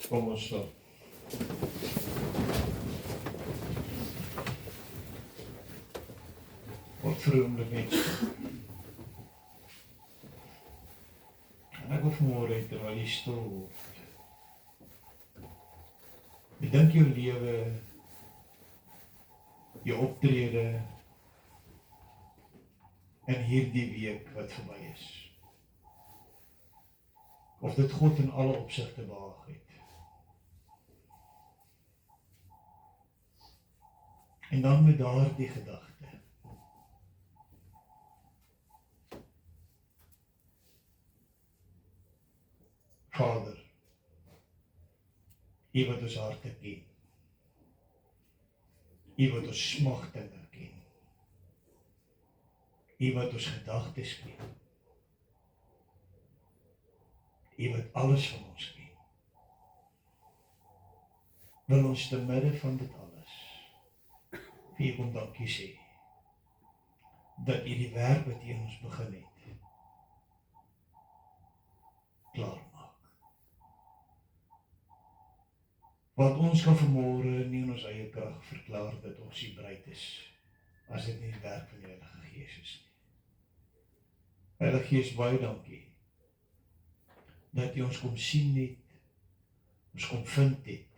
Kom ons stop. Wat vroomlik net. En ek wil vanmôre terwyl jy stil word. Bedink jou lewe, jou optrede in hierdie week wat verby is. Of dit God in alle opsigte behaag het. En dan met daardie gedagte. Vader, U wat ons harte ken. U wat ons smagtinge ken. U wat ons gedagtes ken. U wat alles van ons ken. Wil ons te midde van dit alles vir U kom dankie sê, dat U die werk wat U in ons begin het, klaar maak. Want ons kan vanmôre nie in ons eie krag verklaar dat ons nie bereid is, as dit nie die werk van die Heilige Gees is nie. Heilige Gees, baie dankie, dat U ons kom sien het, ons kom vind het,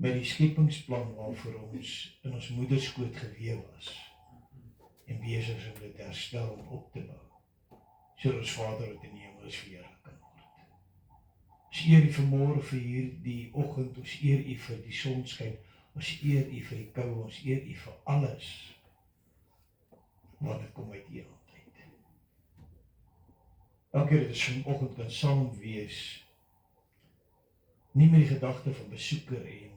met die skepingsplan waarvoor ons in ons moederskoot gewee was, en besig is om dit te herstel en op te bou, sodat ons Vader wat in die hemel is verheerlik kan word. Ons eer U vanmôre vir hierdie oggend, ons eer U vir die sonskyn, ons eer U vir die koue, ons eer U vir alles, wat dit kom uit U hand uit. Elke keer dat ons vanoggend kan saam wees, nie met die gedagte van besoeker en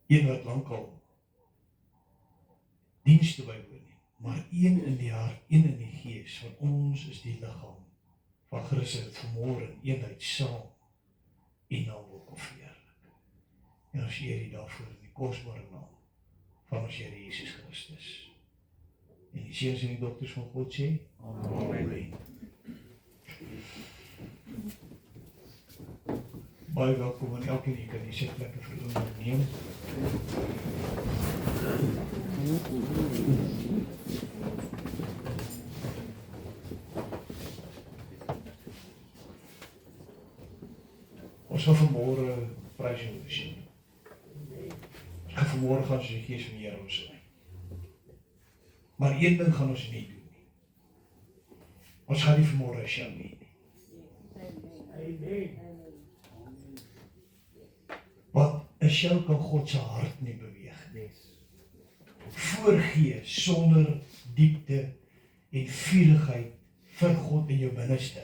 een wat lankal dienste bywoon nie, maar een in die hart, een in die gees, van ons is die liggaam van Christus, het vanmôre in eenheid saam U naam wil kom verheerlik. En ons eer U daarvoor in die kosbare naam van ons Here Jesus Christus. En die seuns en die dogters van God sê, Amen. Baie welkom aan elkeen, jy kan die sitplekke vir oomlik neem. Ons gaan vanmôre prys en worship. En vanmôre gaan ons die Gees van die Here ons lei. Maar een ding gaan ons nie doen nie. Ons gaan nie vanmôre 'n show hê nie. Amen. Want 'n show kan God se hart nie beweeg nie. Voorgee sonder diepte en vurigheid vir God in jou binneste,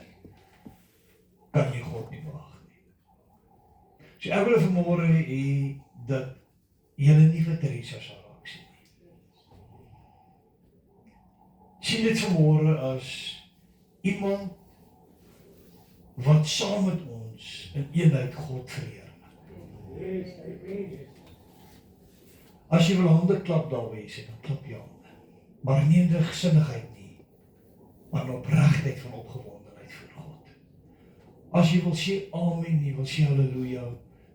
kan jy God nie behaag nie. So ek wil vanmôre hê dat julle nie vir Teresa sal raak sien nie. Sien dit vanmôre as iemand wat saam met ons in eenheid God verheerlik. As jy wil hande klap daar wees, dan klap jy hande. Maar nie in ligsinnigheid nie, maar in opregtheid van opgewondenheid vir God. As jy wil sê amen, jy wil sê halleluja,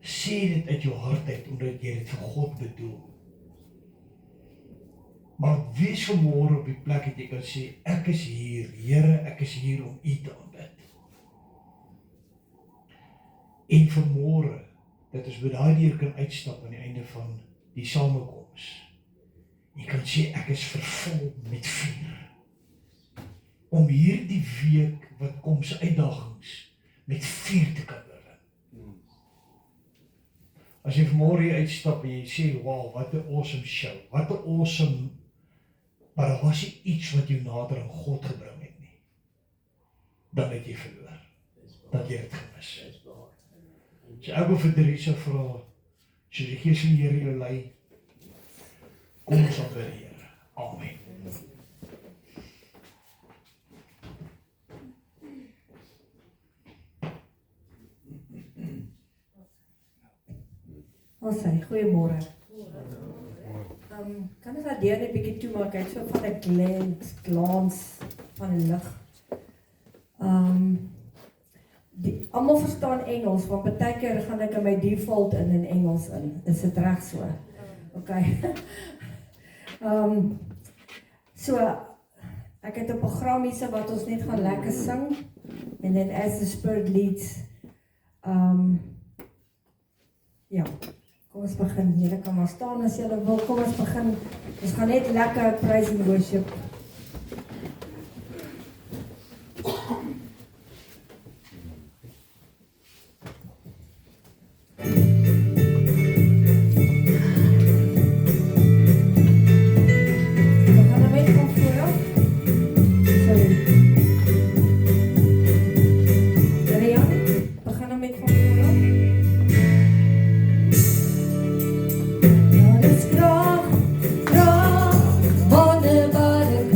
sê dit uit jou hart uit, omdat jy dit vir God bedoel. Maar wees vanmôre op die plek dat jy kan sê, ek is hier, Here, ek is hier om U te aanbid. En vanmôre, dat ons by daai deur kan uitstap aan die einde van die samekoms. Jy kan sê, ek is vervul met vuur. Om hierdie week wat kom se uitdagings met vuur te kan oorwin. As jy vanmôre hier uitstap en jy sê, wow, wat 'n awesome show, wat 'n awesome, maar daar was nie iets wat jou nader aan God gebring het nie. Dan het jy verloor. Dat jy het gemis. So ek wil vir Teresa vra, so die Gees van die Here jou lei, kom ons aan by die Here. Amen. Ons sê, goeiemôre. Kan ons dat deur net 'n bietjie toemaak, uit so van 'n glans van lig. almal verstaan Engels, want baie keer gaan ek in my default in Engels in. Is dit reg so? Okay. So, ek het 'n program hierse wat ons net gaan lekker sing, and then as the Spirit leads, ja, kom ons begin. Julle kan maar staan as julle wil. Kom ons begin. Ons gaan net lekker praise and worship. Wonderbare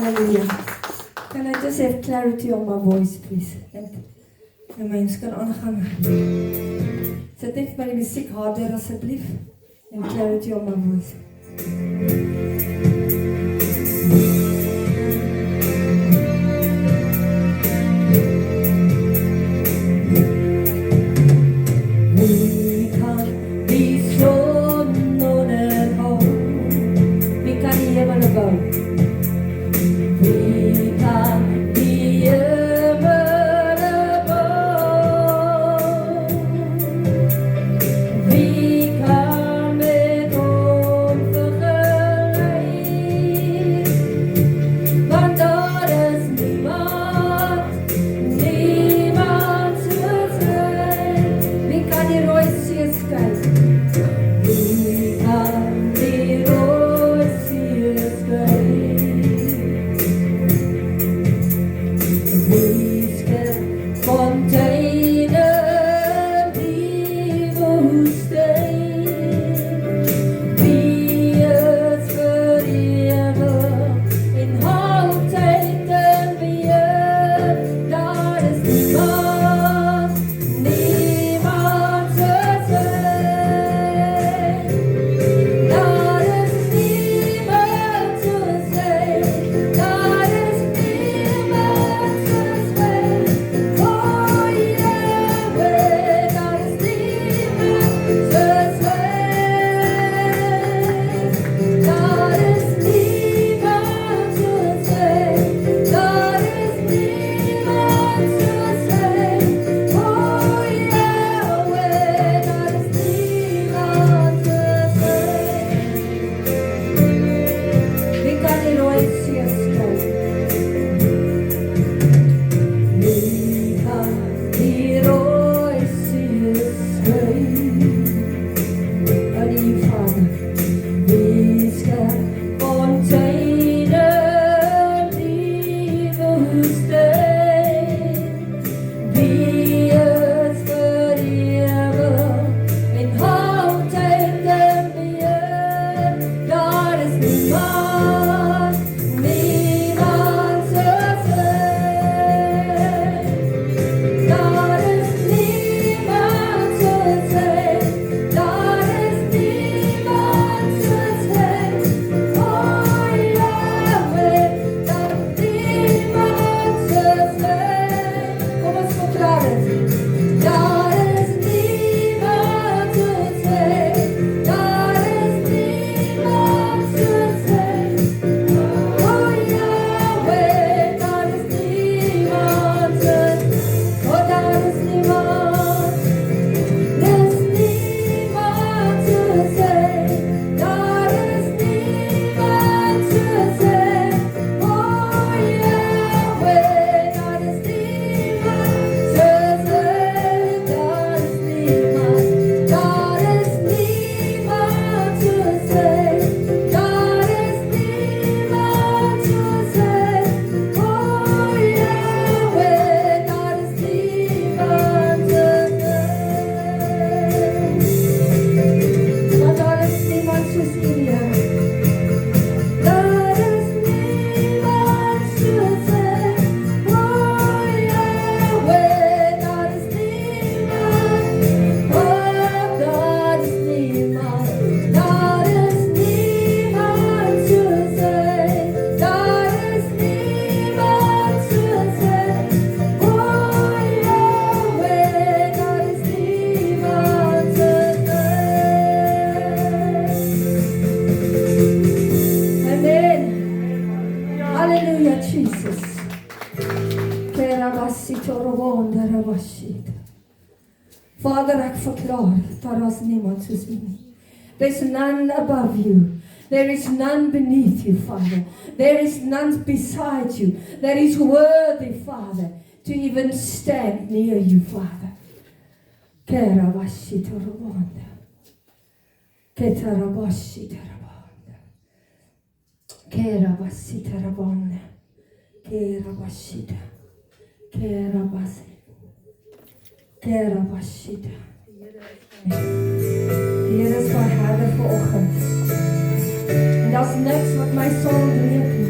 Hallelujah. Can I just have clarity on my voice, please? En mens kan aangaan. Sit net my die musiek harder asseblief. And clarity on my voice. Wie kan die zon onderhouden? Wie kan die hemel bouwen? Wie kan die hemel bouwen? Wie kan met hom vergelijk? Want daar is niemand, niemand soos hy. Wie kan die rooi see skei? Wie kan die rooi see skei? Wie skep fonteine die woestijn? Wie is vir ewig en altyd in beheer? Daar is niemand, niemand soos hy. Daar is niemand soos hy. Daar is niemand soos hy. O Yahweh, daar is niemand soos hy. Daar is niemand soos hy. Daar is niemand soos hy. O Yahweh, daar is niemand soos hy. Wie kan die rooi see skei? Wie kan die rooi see skei? Aan die Vader. Wie skep fonteine die woestijn? Wie is vir ewig en altyd in beheer? Daar is niemand, niemand soos hy. Daar is niemand soos hy. Daar is niemand soos hy. O Yahweh, daar is niemand soos hy. Kom ons verklaar dit. Daar is niemand soos hy. Daar is niemand soos hy. O Yahweh, daar is niemand soos hy. O, daar is niemand. There's niemand soos hy. Daar is niemand soos hy. O Yahweh, daar is niemand soos hy. Daar is niemand. Daar is niemand soos hy. Daar is niemand soos hy. O Yahweh, daar is niemand soos hy. Want daar is niemand soos U, Here. Daar is niemand soos hy. O Yahweh, daar is niemand. O, daar is niemand. Daar is niemand soos hy. Daar is niemand soos hy. O Yahweh, daar is niemand soos hy. Amen. Hallelujah, Jesus. Vader, ek verklaar, daar is niemand soos U nie. There's none above you. There is none beneath you, Father. There is none beside you that is worthy, Father, to even stand near you, Father. Kerabashitorobonda. Ketarabashitorobonda. Kerabashitorobonda. Kerabashita. Kerabasi. Kerabashita. Die Here is my Herder vanoggend. En daar's niks wat my sal breek nie.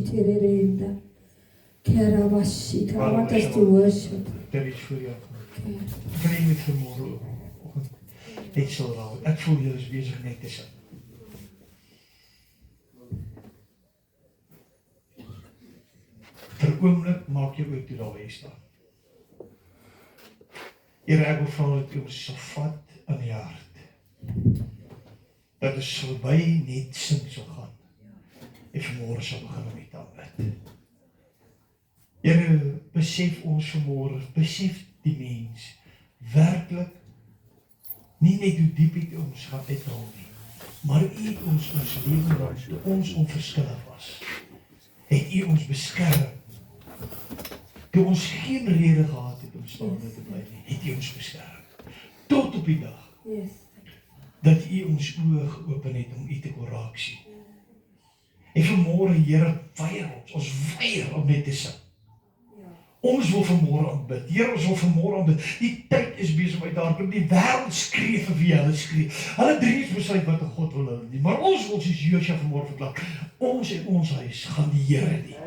Kerabashitererenda. Kerabashita. I want us to worship. Dit is vir jou. Kan jy met vanmôre net so raak. Ek voel jy is besig net te sit. Vir 'n oomblik maak jou oop toe daar waar jy staan. Here, ek wil vra dat U ons sal vat in die hart. Dat ons verby net sing sal gaan. En vanmôre sal begin om U te aanbid. Here, besef ons vanmôre, besef die mens werklik nie net hoe diep U ons gaan uithaal nie, maar U het ons lewe lang, toe ons onverskillig was, het U ons beskerm. Toe ons geen rede gehad het om staande te bly nie, het U ons beskerm. Tot op die dag dat U ons oë geopen het om U te kon raak sien. En vanmôre, Here, weier ons weier om net te sing. Ons wil vanmôre aanbid. Here, ons wil vanmôre aanbid. Die tyd is besig om uit daar kom. Die wêreld skree vir wie hulle skree. Hulle drie besluit wat 'n God wil hulle nie. Maar ons wil soos Josua vanmôre verklaar. Ons en ons huis gaan die Here dien.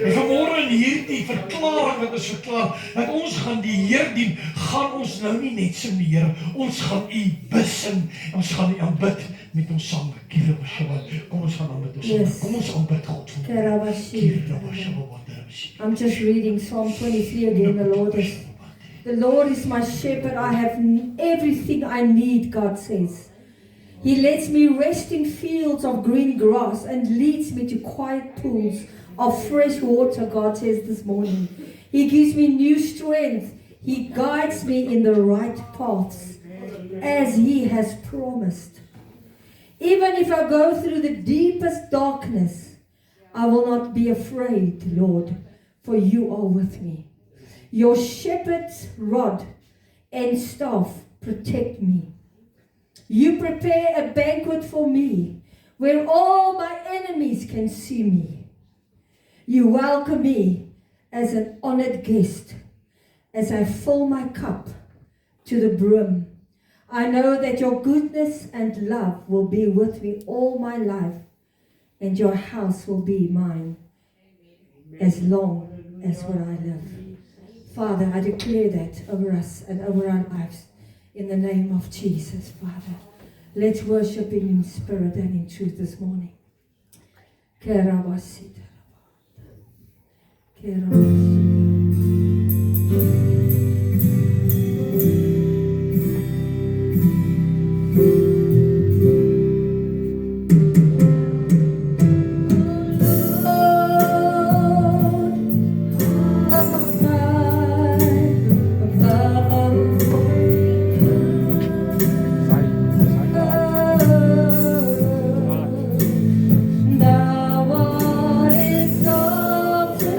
En vanmôre in hierdie verklaring wat ons verklaar, dat ons gaan die Here dien, gaan ons nou nie net sing die Here. Ons gaan U besing. Ons gaan U aanbid met ons sang. Kom ons gaan aanbid ons sang. Kom ons aanbid God. I'm just reading Psalm 23 again. The Lord is my shepherd. I have everything I need, God says. He lets me rest in fields of green grass and leads me to quiet pools of fresh water, God says this morning. He gives me new strength. He guides me in the right paths as He has promised. Even if I go through the deepest darkness, I will not be afraid, Lord, for You are with me. Your shepherd's rod and staff protect me. You prepare a banquet for me where all my enemies can see me. You welcome me as an honored guest as I fill my cup to the brim. I know that Your goodness and love will be with me all my life, and Your house will be mine as long as what I live. Father, I declare that over us and over our lives in the name of Jesus, Father. Let's worship Him in spirit and in truth this morning. Kerabasita. Thou art exalted.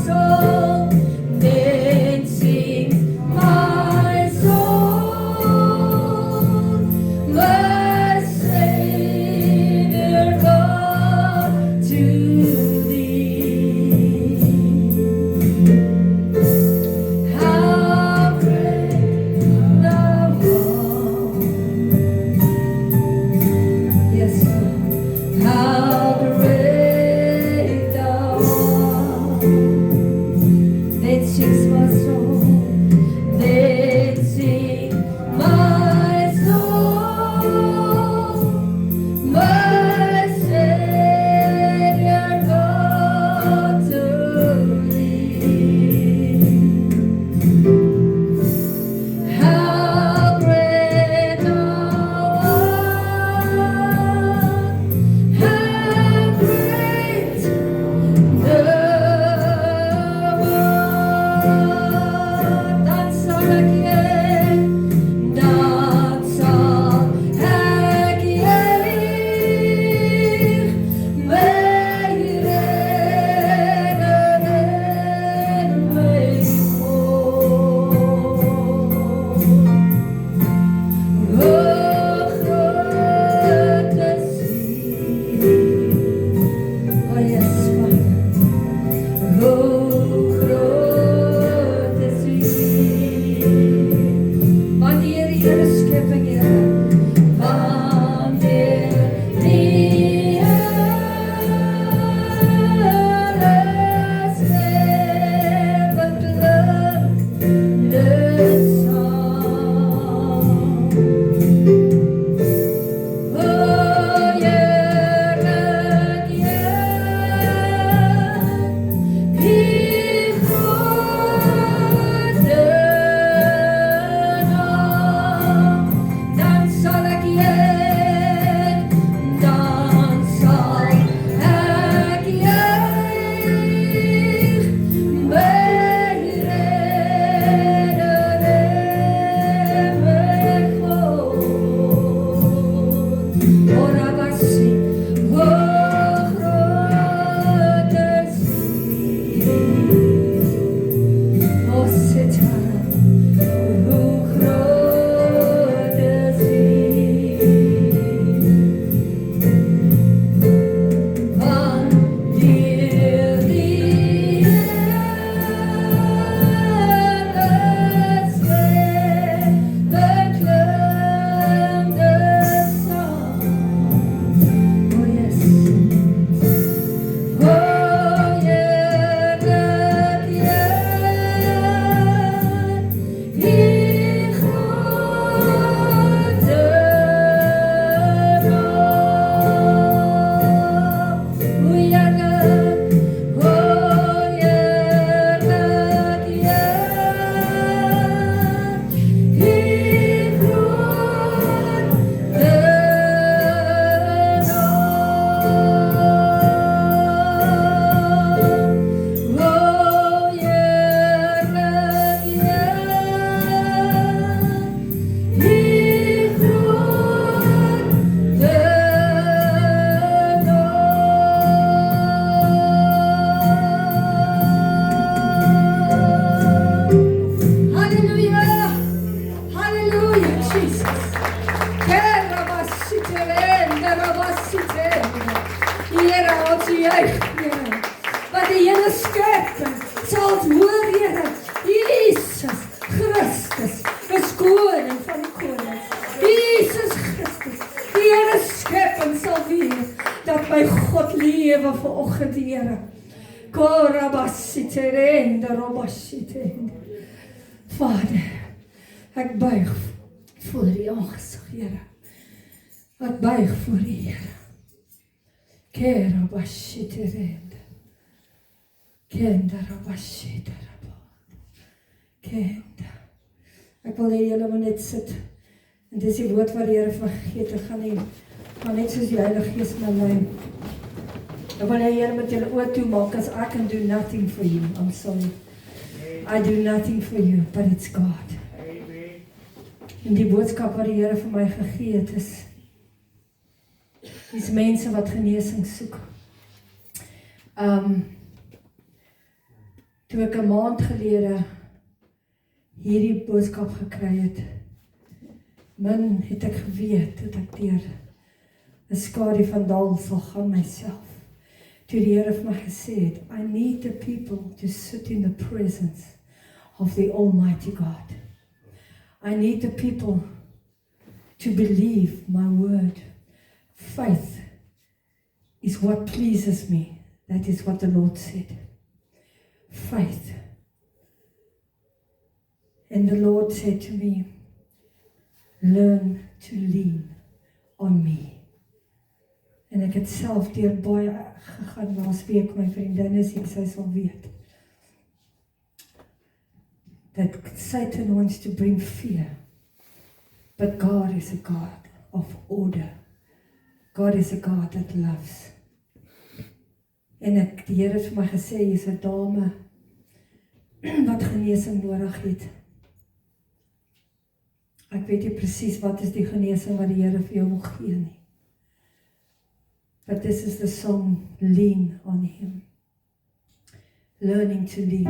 soul, then sings my soul, my Savior God to thee. How great thou art. Yes, Lord. How great thou art. Then sings my soul. Then sings my soul, my Savior God to thee. How great thou art. How great thou art. Dan zal ik je mij redden en mij O grote zee. Oh yes, Father. O grote zee. Wanneer Here schepping, Here. Wanneer die hele schepping klinkt de zang. O heerlijk Heer, die grote naam. Dan zal ik je mij redden en mij God. Ora bassi, o grote zee. O Satan, o grote zee. Wanneer die hele schepping klinkt de zang. Oh yes. O heerlijk Heer, die grote naam. O heerlijk, o heerlijk Heer, die grote naam. O heerlijk Heer, die grote naam. Hallelujah. Hallelujah, Jesus. Here, ons juich, Here. Wat die hele schepping sal het hoor, Here. Jesus Christus is koning van die konings. Jesus Christus, die hele schepping sal weet dat my God lewe vanoggend, Here. Korabasiterende, robasiterende. Vader, ek buig voor die aangesig, Here. Ek buig voor die Here. Kerabashiterende. Kenda rabashiteraba. Kenda. Ek wil hê julle moet net sit. En dis die woord wat die Here vergeet te gaan hê. Maar net soos die Heilige Gees my lei. Ek wil hê Here moet julle oë toemaak as I can do nothing for you. I'm sorry. I do nothing for you, but it's God. En die boodskap wat die Here vir my gegee het is mense wat genesing soek. toe ek 'n maand gelede hierdie boodskap gekry het, het ek geweet dat ek deur 'n skadu van dal sal gaan myself. Toe die Here vir my gesê het, I need the people to sit in the presence of the Almighty God. I need the people to believe my word. Faith is what pleases me. That is what the Lord said. Faith. And the Lord said to me, learn to lean on me. En ek het self deur baie gegaan laas week, my vriendin is hier, sy sal weet. That Satan wants to bring fear. But God is a God of order. God is a God that loves. En die Here het vir my gesê, jy is 'n dame wat genesing nodig het. Ek weet nie presies wat is die genesing wat die Here vir jou wil gee nie. But this is the song, Lean on Him. Learning to lean.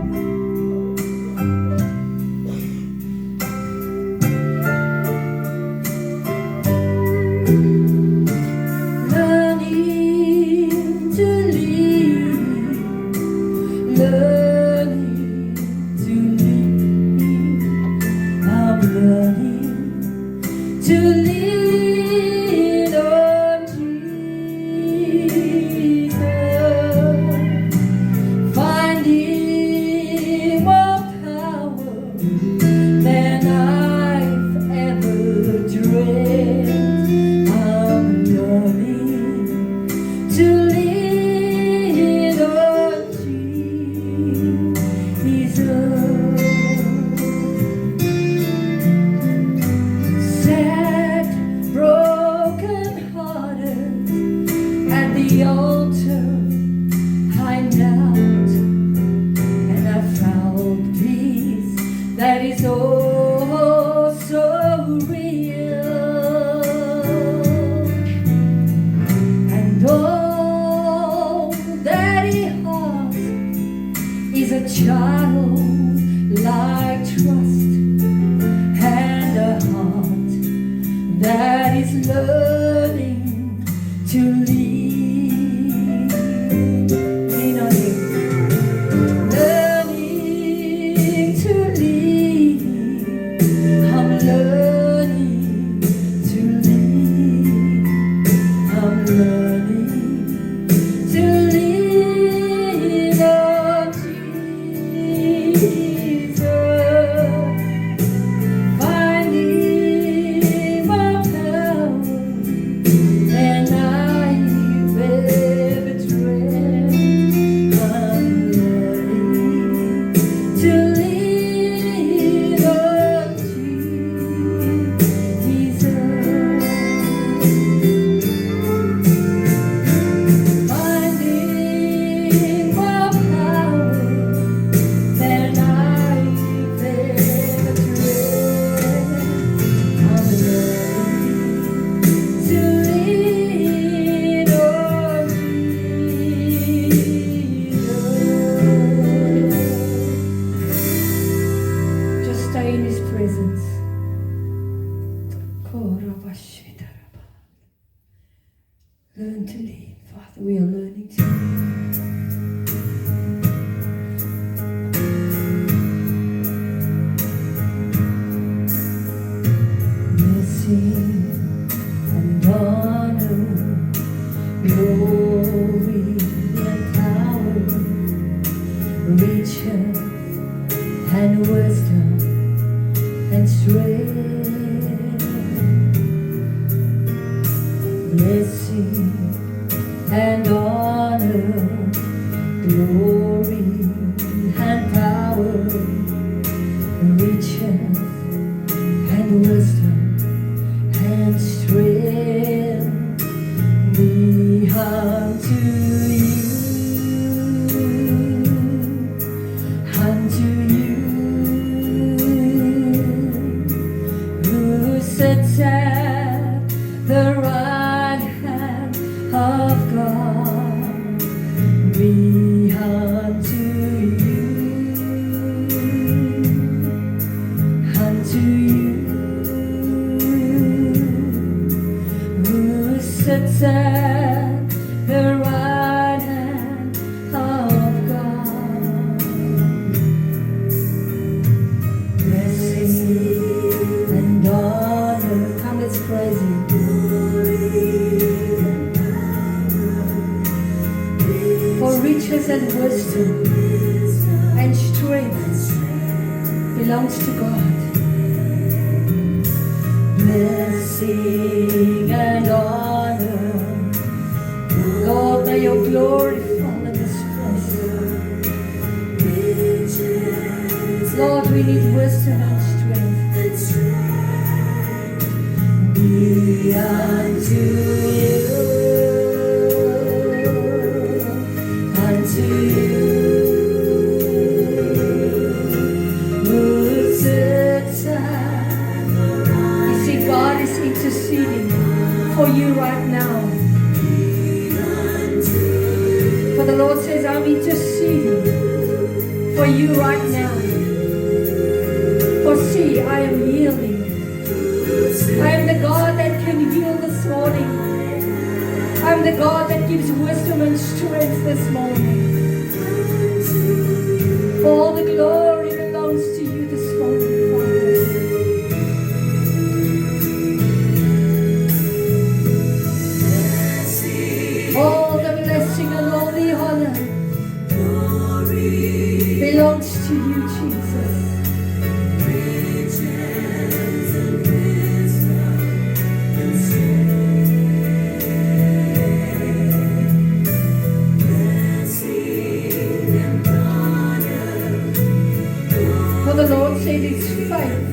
Learn to lean, Father. We are learning to blessing and honor, glory and power, riches and wisdom and strength. Blessing and honor, glory and power, riches and wisdom and strength be unto you, who sits at the right of God, be belongs to God. Blessing and honor, Lord, may your glory fall in this place. Lord, we need wisdom and strength. Be unto you, unto you. God is interceding for you right now. For the Lord says, I'm interceding for you right now. For see, I am healing. I am the God that can heal this morning. I am the God that gives wisdom and strength this morning. For all the glory belongs to you this morning, Father. All the blessing and all the honor belongs to you, Jesus. For the Lord said it's faith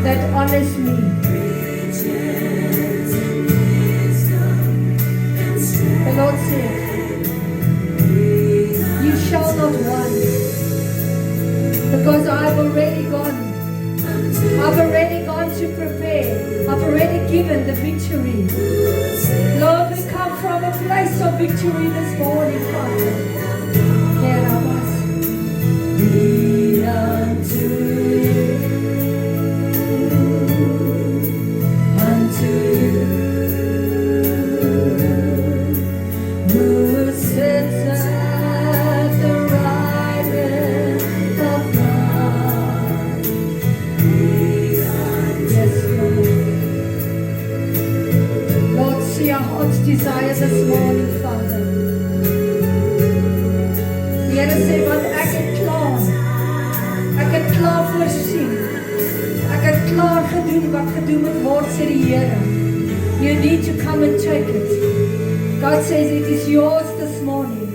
that honors me. The Lord said, you shall not want, because I've already gone. I've already gone to prepare. I've already given the victory. Lord, we come from a place of victory this morning, Father. Here I was. Be unto you, unto you. Desire this morning, Father. Die Here sê, want ek het klaar. Ek het klaar voorsien. Ek het klaar gedoen wat gedoen moet word, sê die Here. You need to come and take it. God says it is yours this morning.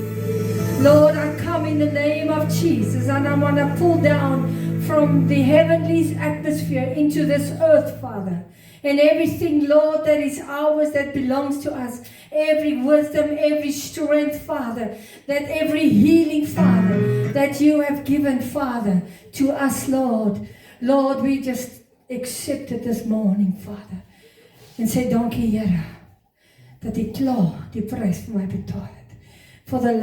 Lord, I come in the name of Jesus and I want to pull down from the heavenly atmosphere into this earth, Father. And everything, Lord, that is ours, that belongs to us. Every wisdom, every strength, Father. That every healing, Father, that you have given, Father, to us, Lord. Lord, we just accept it this morning, Father. En sê, dankie, Here, dat die klaar die prys vir my betaal het. For the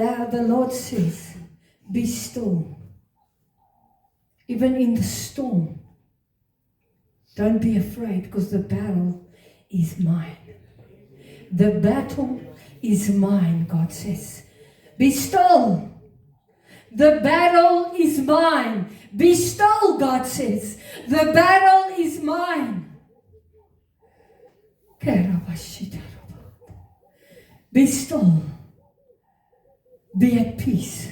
Lord says, be still. Even in the storm. Don't be afraid, because the battle is mine. The battle is mine, God says. Be still. The battle is mine. Be still, God says. The battle is mine. Be still. Be at peace.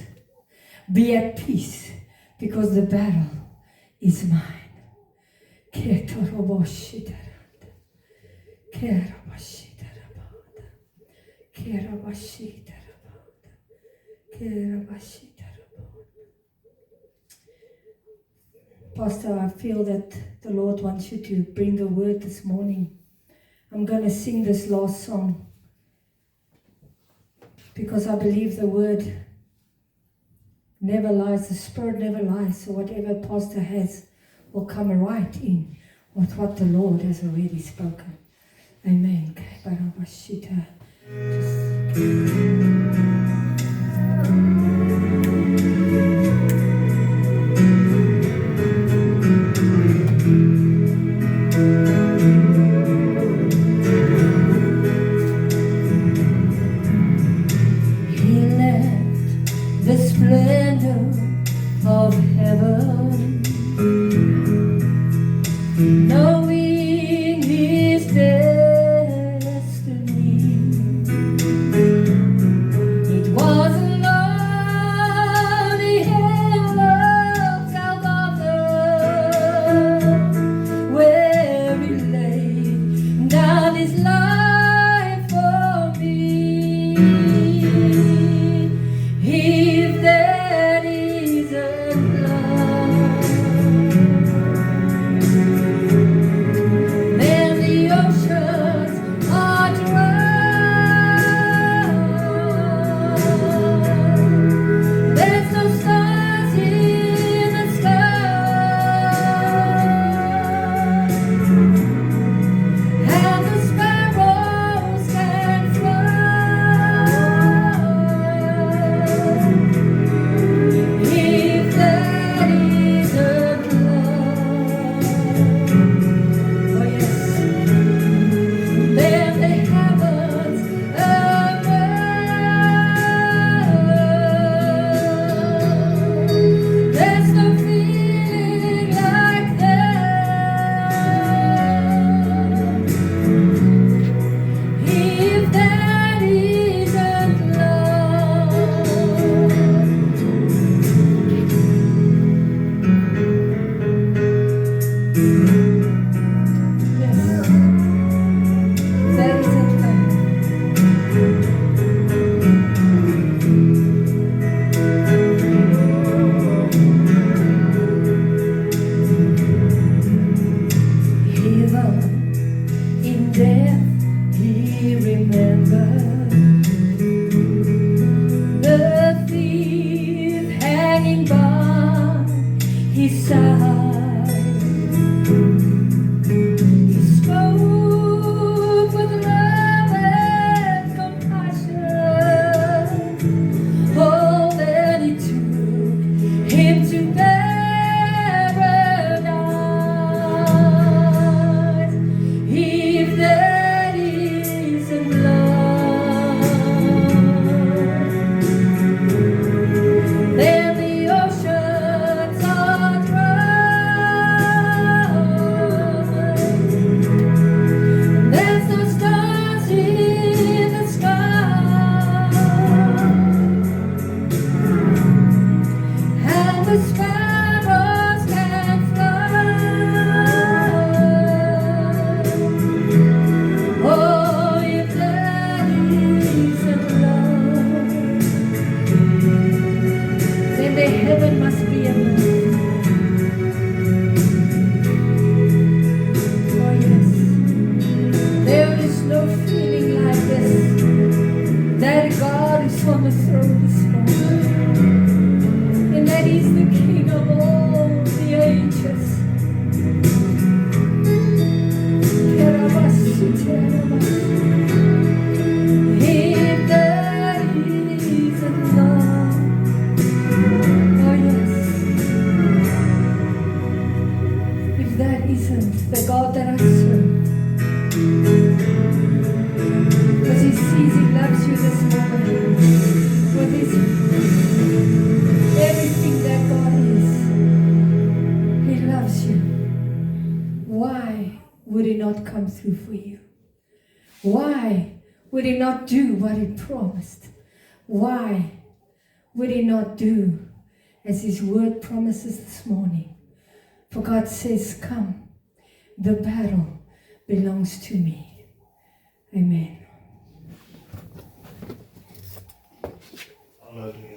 Be at peace, because the battle is mine. Pastor, I feel that the Lord wants you to bring the word this morning. I'm going to sing this last song because I believe the word never lies, the Spirit never lies. So whatever Pastor has will come right in with what the Lord has already spoken. Amen. He left the splendor of heaven, knowing his destiny. It wasn't all he had looked out of the beside. He spoke with love and compassion. Oh, then he took him to paradise. If that isn't love, then the oceans are dry. There's no stars in the sky, and the sparrows can fly. Oh, if that isn't love, then the heaven must be enough. Oh yes, there is no feeling like this, that God is on the throne this morning, and that He's the King of all the ages. If that isn't love, oh yes, if that isn't the God that I serve, because He sees He loves you this morning, with His everything that God is, He loves you. Why would He not come through for you? Why would He not do what He promised? Why would He not do as His word promises this morning? For God says, come, the battle belongs to me. Amen. Hallelujah.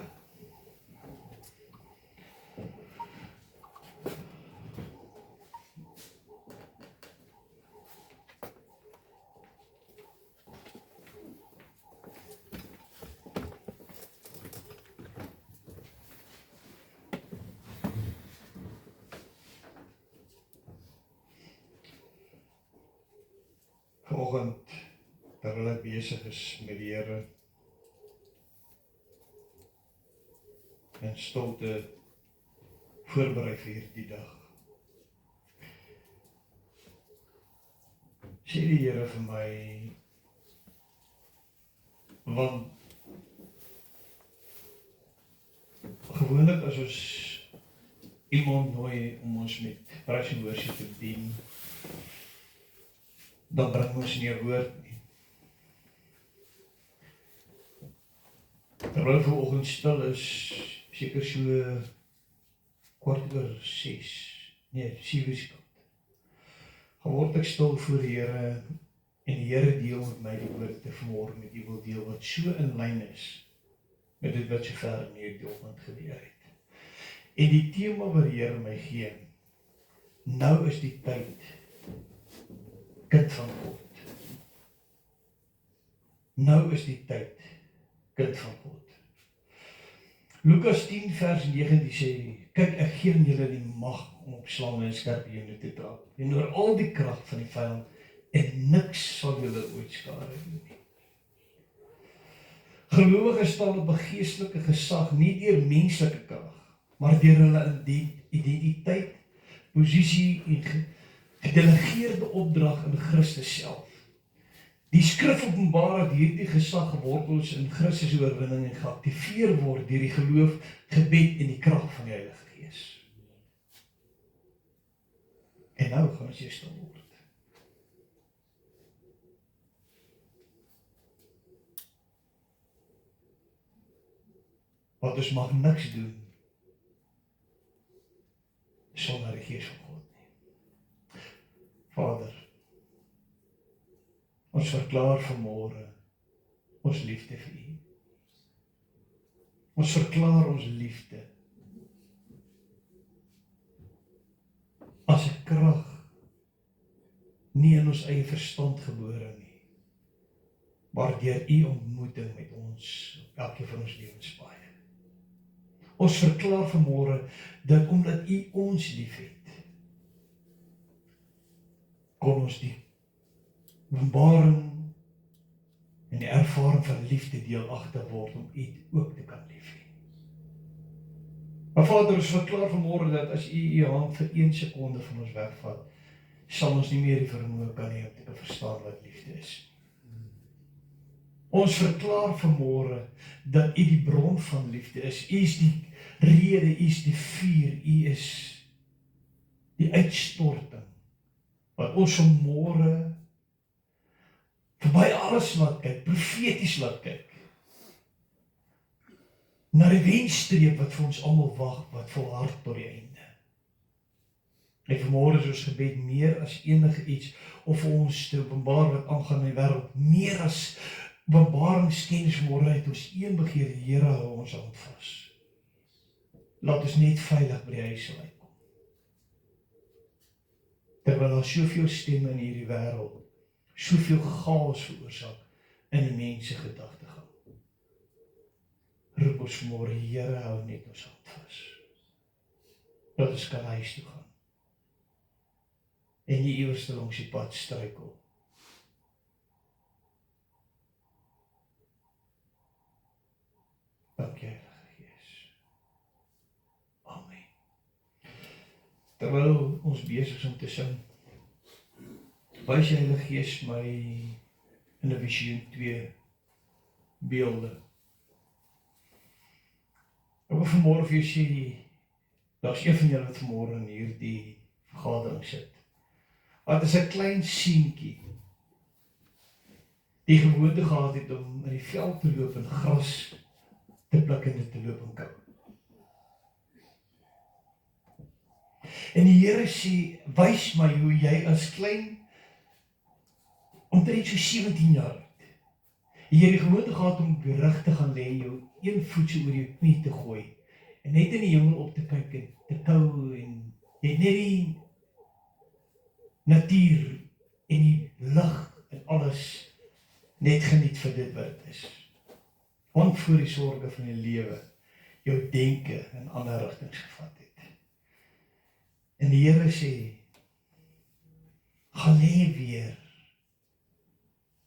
Vanoggend, terwyl ek besig is met die Here in stilte voorberei vir hierdie dag, sê die Here vir my, want gewoonlik as ons iemand nooi om ons met praise en worship te dien, dan bring ons nie 'n woord nie. Terwyl vanoggend stil is, seker so 6:15, nee, 7:00, geword ek stil voor die Here, en die Here deel met my die woorde vanmôre met u wil deel, wat so in lyn is met dit wat sover in hierdie oggend gebeur het. En die tema wat die Here my gee, nou is die tyd, kind van God. Nou is die tyd, kind van God. Lukas 10 vers 19 sê, kyk, ek gee aan julle die mag om op slange en skorpioene te trap, en oor al die krag van die vyand, en niks sal julle ooit skade doen nie. Gelowiges staan op 'n geestelike gesag, nie deur menslike krag, maar deur hulle identiteit, posisie en gedelegeerde opdrag in Christus self. Die skrif openbaar dat hierdie gesag gewortel is in Christus oorwinning en geaktiveer word deur die geloof, gebed en die krag van die Heilige Gees. En nou gaan ons hier stil word. Want ons mag niks doen sonder die Gees van God nie. Vader, ons verklaar vanmôre ons liefde vir U. Ons verklaar ons liefde as 'n krag, nie in ons eie verstand gebore nie, maar deur U ontmoeting met ons, elkeen van ons lewenspaaie. Ons verklaar vanmôre dat omdat U ons liefhet, kon ons die openbaring en die ervaring van liefde deelagtig word om U ook te kan liefhê. Maar Vader, ons verklaar vanmôre dat as U U hand vir 1 sekonde van ons wegvat, sal ons nie meer die vermoë kan hê om te verstaan wat liefde is. Ons verklaar vanmôre dat U die bron van liefde is. U is die rede, U is die vuur, U is die uitstorting wat ons vanmôre verby alles laat kyk, profeties laat kyk, na die wenstreep wat vir ons almal wag, wat volhard tot die einde. En vanmôre is ons gebed meer as enige iets, of vir ons te openbaar wat aangaan in die wêreld, meer as openbaringskennis vanmôre het ons een begeer, die Here hou ons hand vas. Laat ons net veilig by die huis uitkom. Terwyl daar soveel stemme in hierdie wêreld, soveel chaos veroorsaak in die mense gedagtegang. Roep ons vanmôre, Here, hou net ons hand vas. Dat ons kan huis toe gaan. En nie eerste langs die pad struikel. Dankie, Heilige Gees. Amen. Terwyl ons besig is om te sing, wys die Heilige Gees my in 'n visioen 2 beelde. Ek wil vanmôre vir jou sê, daar's een van julle wat vanmôre in hierdie vergadering sit. Wat is 'n klein seentjie die gewoonte gehad het om in die veld te loop en gras te pluk en dit te loop en kou. En die Here sê, wys my hoe jy as klein, omtrent so 17 jaar oud, jy het die gewoonte gehad om op die rug te gaan lê en jou een voet so oor jou knie te gooi, en net in die hemel op te kyk en te kou, en jy het net die natuur en die lig en alles net geniet vir dit wat dit is. Want voor die sorge van die lewe jou denke in ander rigtings gevat het. En die Here sê, gaan lê weer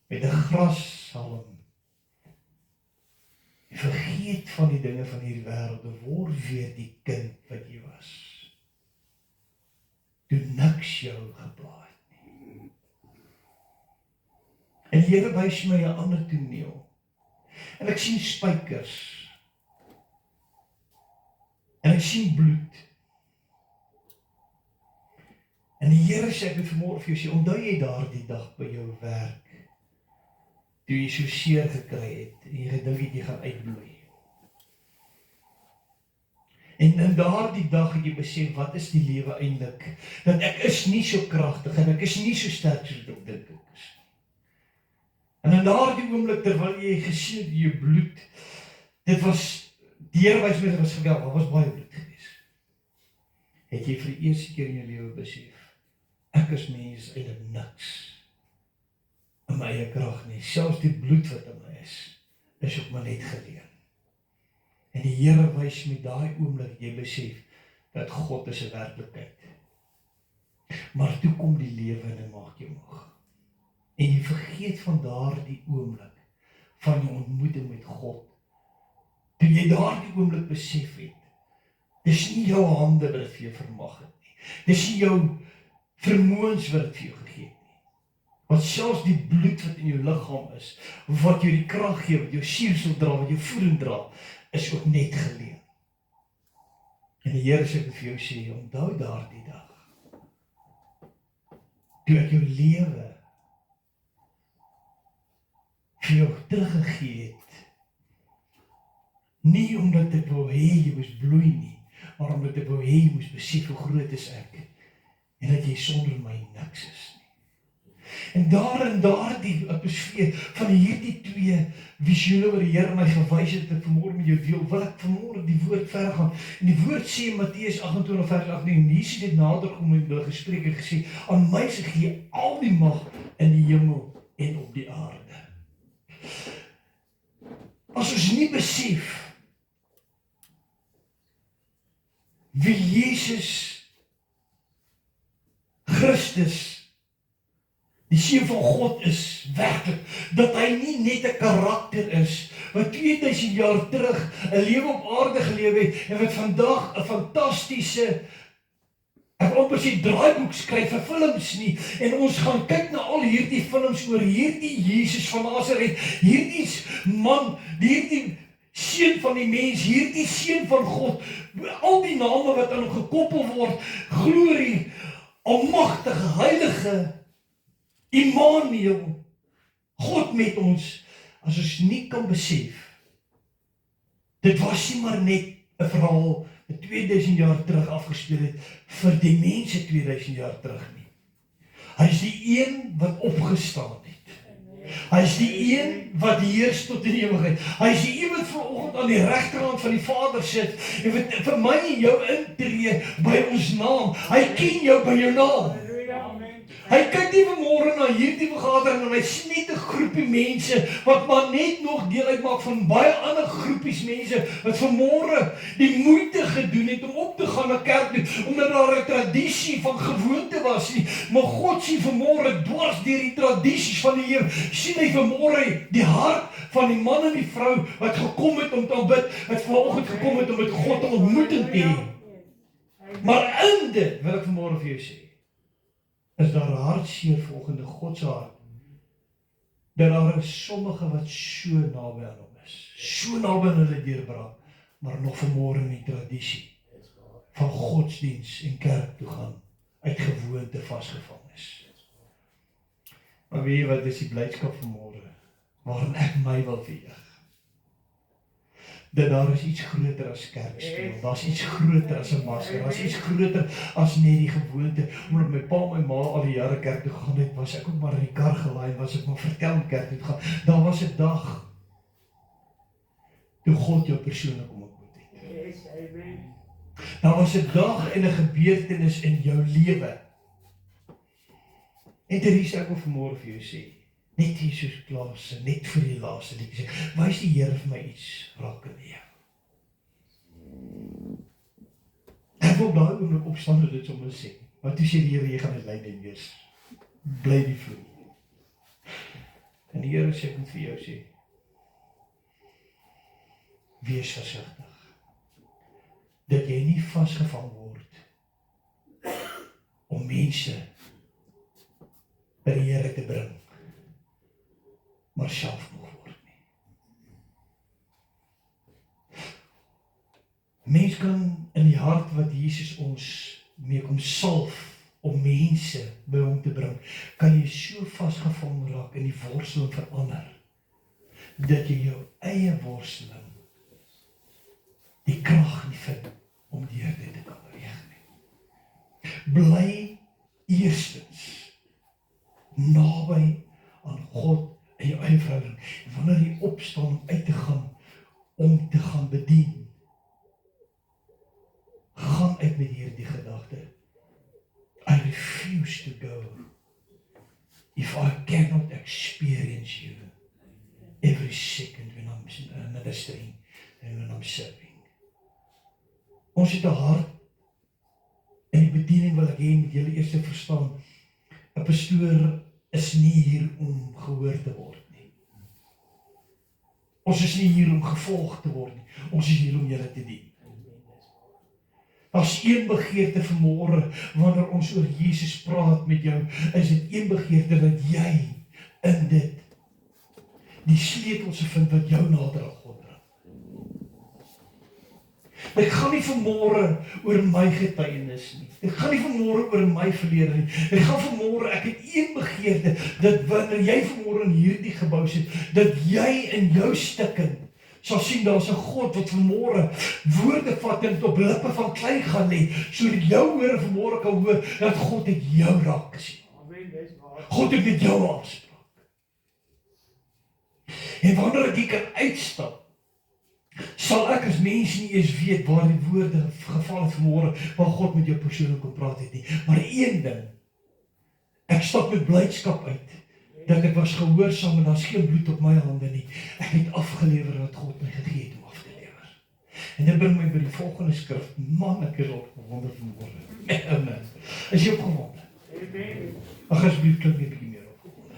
met 'n grashalm. Vergeet van die dinge van hierdie wêreld en word weer die kind wat jy was. Toe niks jou geplaag het nie. En die Here wys my 'n ander toneel. En ek sien spykers. En ek sien bloed. En die Here sê, ek moet vanmôre vir jou sê, onthou jy daardie dag by jou werk, toe jy so seer gekry het, en jy gedink het jy gaan uitbloei. En in daardie dag het jy besef, wat is die lewe eintlik? Dat ek is nie so kragtig, en ek is nie so sterk soos ek dink ek is. En in daardie oomblik, terwyl jy gesien het jou bloed, dit was, die Here wys my, dit was geweldig, daar was baie bloed gewees. Het jy vir die eerste keer in jou lewe besef, ek is mens eintlik niks in my eie krag nie, selfs die bloed wat in my is ook maar net geleen. En die Here wys met daai oomblik, jy besef, dat God is 'n werklikheid. Maar toe kom die lewe en maak jou moeg. En jy vergeet van daardie oomblik, van die ontmoeting met God. Toe jy daardie oomblik besef het, dis nie jou hande wat dit vir jou vermag het nie. Dis nie jou vermoëns wat dit vir jou gegee het nie. Want selfs die bloed wat in jou liggaam is, wat jou die krag gee, wat jou siel sal dra, wat jou voeding dra, is ook net geleen. En die Here sê vir jou sê, onthou daardie dag, toe ek jou lewe vir jou teruggegee het, nie omdat ek wou hê jy moes bloei nie, maar omdat ek wou hê jy moes besef hoe groot is ek, en dat jy sonder my niks is nie. En daar in daardie atmosfeer van hierdie twee visioene wat die Here my gewys het, ek vanmôre met jou deel, wil ek vanmôre die woord verder gaan. En die woord sê in Matteus 28 vers 18, en Jesus het nader gekom en hulle gespreek en gesê, aan my se gee al die mag in die hemel en op die aarde. As ons nie besef wie Jesus Christus, die Seun van God is, werklik, dat hy nie net 'n karakter is, wat 2000 jaar terug 'n lewe op aarde geleef het, en wat vandag 'n fantastiese, ek wil amper sê draaiboek skryf vir films nie, en ons gaan kyk na al hierdie films oor hierdie Jesus van Nasaret, hierdie man, hierdie Seun van die mens, hierdie Seun van God, al die name wat aan hom gekoppel word, glorie, almagtige, heilige, Immanuel, God met ons, as ons nie kan besef, dit was nie maar net 'n verhaal wat 2000 jaar terug afgespeel het, vir die mense 2000 jaar terug nie. Hy is die een wat opgestaan het. Hy is die een wat heers tot in die ewigheid. Hy is die een wat vanoggend aan die regterkant van die Vader sit, en wat vir my en jou intree by ons naam. Hy ken jou by jou naam. Hy kyk nie vanmôre na hierdie vergadering en hy sien net 'n groepie mense wat maar net nog deel uitmaak van baie ander groepies mense wat vanmôre die moeite gedoen het om op te gaan na kerk toe, omdat daar 'n tradisie van gewoonte was nie. Maar God sien vanmôre dwars deur die tradisies van die Here, sien hy vanmôre die hart van die man en die vrou wat gekom het om te aanbid, wat vanoggend gekom het om met God 'n ontmoeting te hê. Maar in dit wil ek vanmôre vir jou sê, is daar 'n hartseer volgende God se hart, dat daar is sommige wat so naby aan hom is, so naby aan hulle deurbraak, maar nog vanmôre in die tradisie van godsdiens en kerk toe gaan, uit gewoonte vasgevang is. Maar weet jy wat is die blydskap vanmôre, waarin ek my wil verheug? Dat daar is iets groter as kerkspeel, daar is iets groter as 'n masker, daar is iets groter as net die gewoonte. Omdat my pa en my ma al die jare kerk toe gegaan het, was ek ook maar in die kar gelaai, was ek maar vertel om kerk toe te gaan. Daar was 'n dag, toe God jou persoonlik kom ontmoet het. Daar was 'n dag en 'n gebeurtenis in jou lewe. En Theresa, ek wil vanmôre vir jou sê, net hier soos Klaas, net vir die laaste liedjie sê, wys die Here vir my iets rakende jou. Ek wil daai oomblik opstaan en dit sommer sê, want toe sê die Here, jy gaan dit lei en wees, bly die vloei. En die Here sê, ek moet vir jou sê, wees versigtig, dat jy nie vasgevang word, om mense by die Here te bring, maar self mag word nie. Mens kan in die hart wat Jesus ons mee kom salf om mense by hom te bring, kan jy so vasgevang raak in die worsteling van ander, dat jy jou eie worsteling die krag nie vind om deur dit te kan beweeg nie. Bly eerstens naby aan God in jou eie verhouding. Wanneer jy opstaan om uit te gaan, om te gaan bedien, gaan uit met hierdie gedagte. I refuse to go if I cannot experience you every second when I'm ministering and when I'm serving. Ons het 'n hart, in die bediening wil ek hê met julle eers verstaan, 'n pastoor is nie hier om gehoor te word nie. Ons is nie hier om gevolg te word nie. Ons is hier om julle te dien. As een begeerte vanmôre, wanneer ons oor Jesus praat met jou, is dit een begeerte dat jy in dit die sleutels vind wat jou nader aan God bring. Ek gaan nie vanmôre oor my getuienis nie. Ek gaan nie vanmôre oor my verlede nie. Ek gaan vanmôre, ek het een begeerte, dat wanneer jy vanmôre in hierdie gebou sit, dat jy in jou stukken sal sien, daar's 'n God wat vanmôre woorde vat en op lippe van klei gaan lê, sodat jou ore vanmôre kan hoor, dat God het jou raak gesien. God het met jou afspraak. En wanneer ek hier kan uitstap, sal ek as mens nie eens weet waar die woorde geval het vanmôre, waar God met jou persoonlik kom praat het nie. Maar een ding, ek stap met blydskap uit, dat ek was gehoorsaam en daar's geen bloed op my hande nie. Ek het afgelewer wat God my gegee het om af te lewer. En dit bring my by die volgende skrif. Man, ek is opgewonde vanmôre. Is jy opgewonde? Ag, asseblief klink net 'n bietjie meer opgewonde.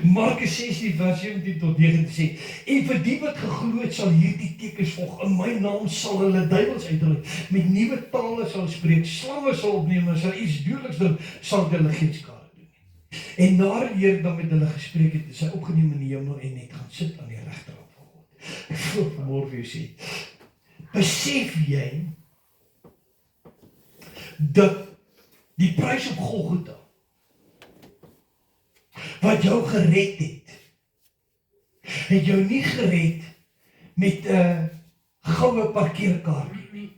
Markus 16 vers 17 tot 19 sê, en vir die wat geglo het sal hierdie tekens volg, in my naam sal hulle duiwels uitdryf, met nuwe tale sal spreek, slange sal opneem, en sal iets dodeliks doen, sal hulle geen skade doen nie. En na die Here dan met hulle gespreek het, is hy opgeneem in die hemel en net gaan sit aan die regterkant van God. Ek wil vanmôre vir jou sê, besef jy dat die prys op Golgotha wat jou gered het jou nie gered met 'n goue parkeerkaartjie.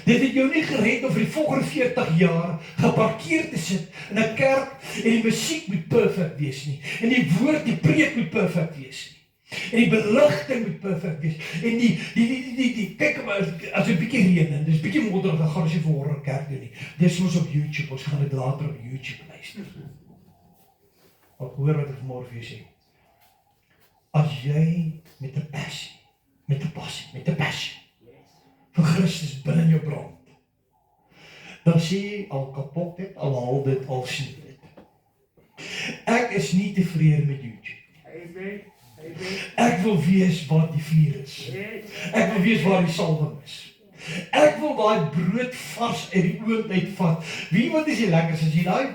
Dit het jou nie gered om vir die volgende 40 jaar geparkeer te sit in 'n kerk en die musiek moet perfek wees nie. En die woord, die preek moet perfek wees nie. En die beligting moet perfek wees. En die kyk maar as 'n bietjie reën en dis bietjie modder, dan gaan ons nie vir 'n kerk doen nie. Dis mos op YouTube, ons gaan dit later op YouTube luister. Wat hoor wat ek vanmôre vir jou sê? As jy met 'n passie vir Christus binne in jou brand, dan sê jy al kapot dit, al haal dit, al sien dit. Ek is nie tevrede met YouTube. Ek wil weet wat die vuur is. Ek wil weet waar die salwing is. Ek wil daai brood vars uit die oond uitvat. Wie wat is die lekkers as jy daai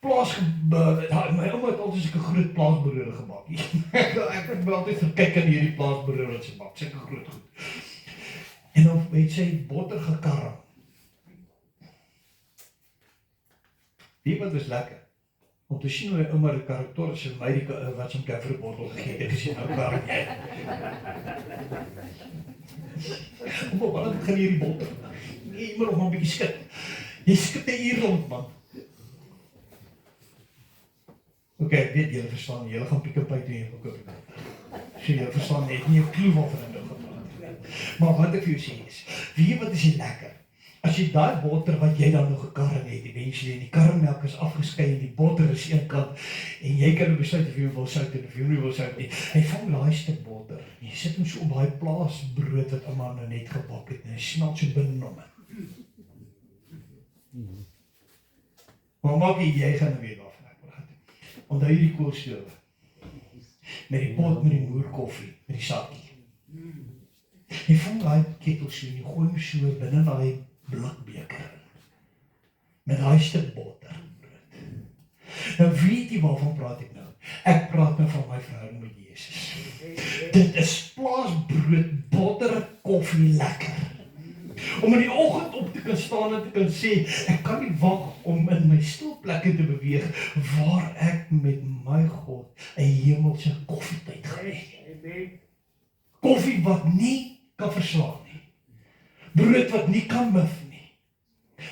plaas my ouma het altyd sulke groot plaasbrode gebak. Ek het altyd gekyk aan hierdie plaasbrode wat sy bak, sulke groot goed. En dan het sy botter gekarm. Wie wat is lekker? Om te sien hoe hy ouma die karakter sy meirie wat sy vir 'n bottel gegee het, gesien nou karm jy. Maar wat begin hierdie botter? Nee, jy moet nog 'n bietjie skit. Jy skit 'n uur rond, man. Ok, ek weet julle verstaan, julle gaan Pick n Pay toe en ook op. So julle verstaan net nie 'n klou waarvan ek nou gepraat. Maar wat ek vir jou sê is, weet wat is die lekker? As jy daai botter wat jy dan nog gekarring het, eventually en die karmelk is afgeskei en die botter is een kant en jy kan besluit of jy wil sout en of jy nie wil sout nie. Hy vang daai stuk botter. Jy sit hom so op daai plaasbrood wat ouma nou net gebak het en hy smelt so binne hom. Maar maak jy gaan nou weer daarvan ek praat. Onthou hierdie koolstoof. Met die pot met die moerkoffie, met die sakkie. Jy vang daai ketel so en jy gooi hom so binne daai blikbeker met daai stuk botter. Nou weet jy waarvan praat ek nou? Ek praat nou van my verhouding met Jesus. Dit is plaasbrood, botter, koffie lekker. Om in die oggend op te kan staan en te kan sê, ek kan nie wag om in my stilplekke te beweeg waar ek met my God 'n hemelse koffietyd gaan hê. Koffie wat nie kan verslaan nie. Brood wat nie kan mif nie.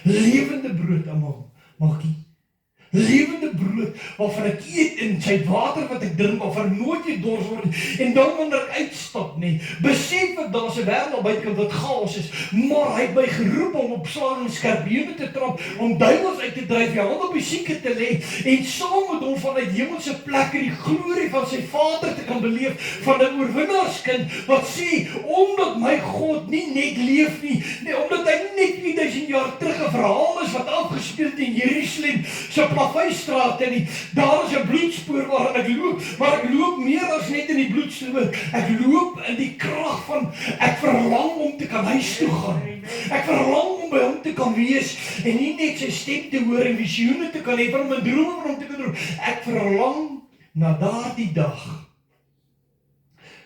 Lewende brood, almal, maakie. Lewende brood waarvan ek eet en sy water wat ek drink waarvan nooit nie dors word en dan wanneer ek uitstap nie, besef ek daar's 'n wêreld buitekant wat chaos is, maar hy het my geroep om op slang en skorpioene te trap, om duiwels uit te dryf, jou hand op die sieke te lê en saam met hom vanuit hemelse plekke die glorie van sy Vader te kan beleef, van 'n oorwinnaarskind wat sê, omdat my God nie net leef nie, omdat hy nie net 2000 jaar terug 'n verhaal is wat afgespeel het in Jerusalem, so Plaveisstraat en nie. Daar is 'n bloedspoor waarin ek loop, maar ek loop meer as net in die bloedspoor. Ek loop in die krag van, ek verlang om te kan huis toe gaan. Ek verlang om by hom te kan wees en nie net sy stem te hoor en visioene te kan hê van hom en drome van hom te kan droom. Ek verlang na daardie dag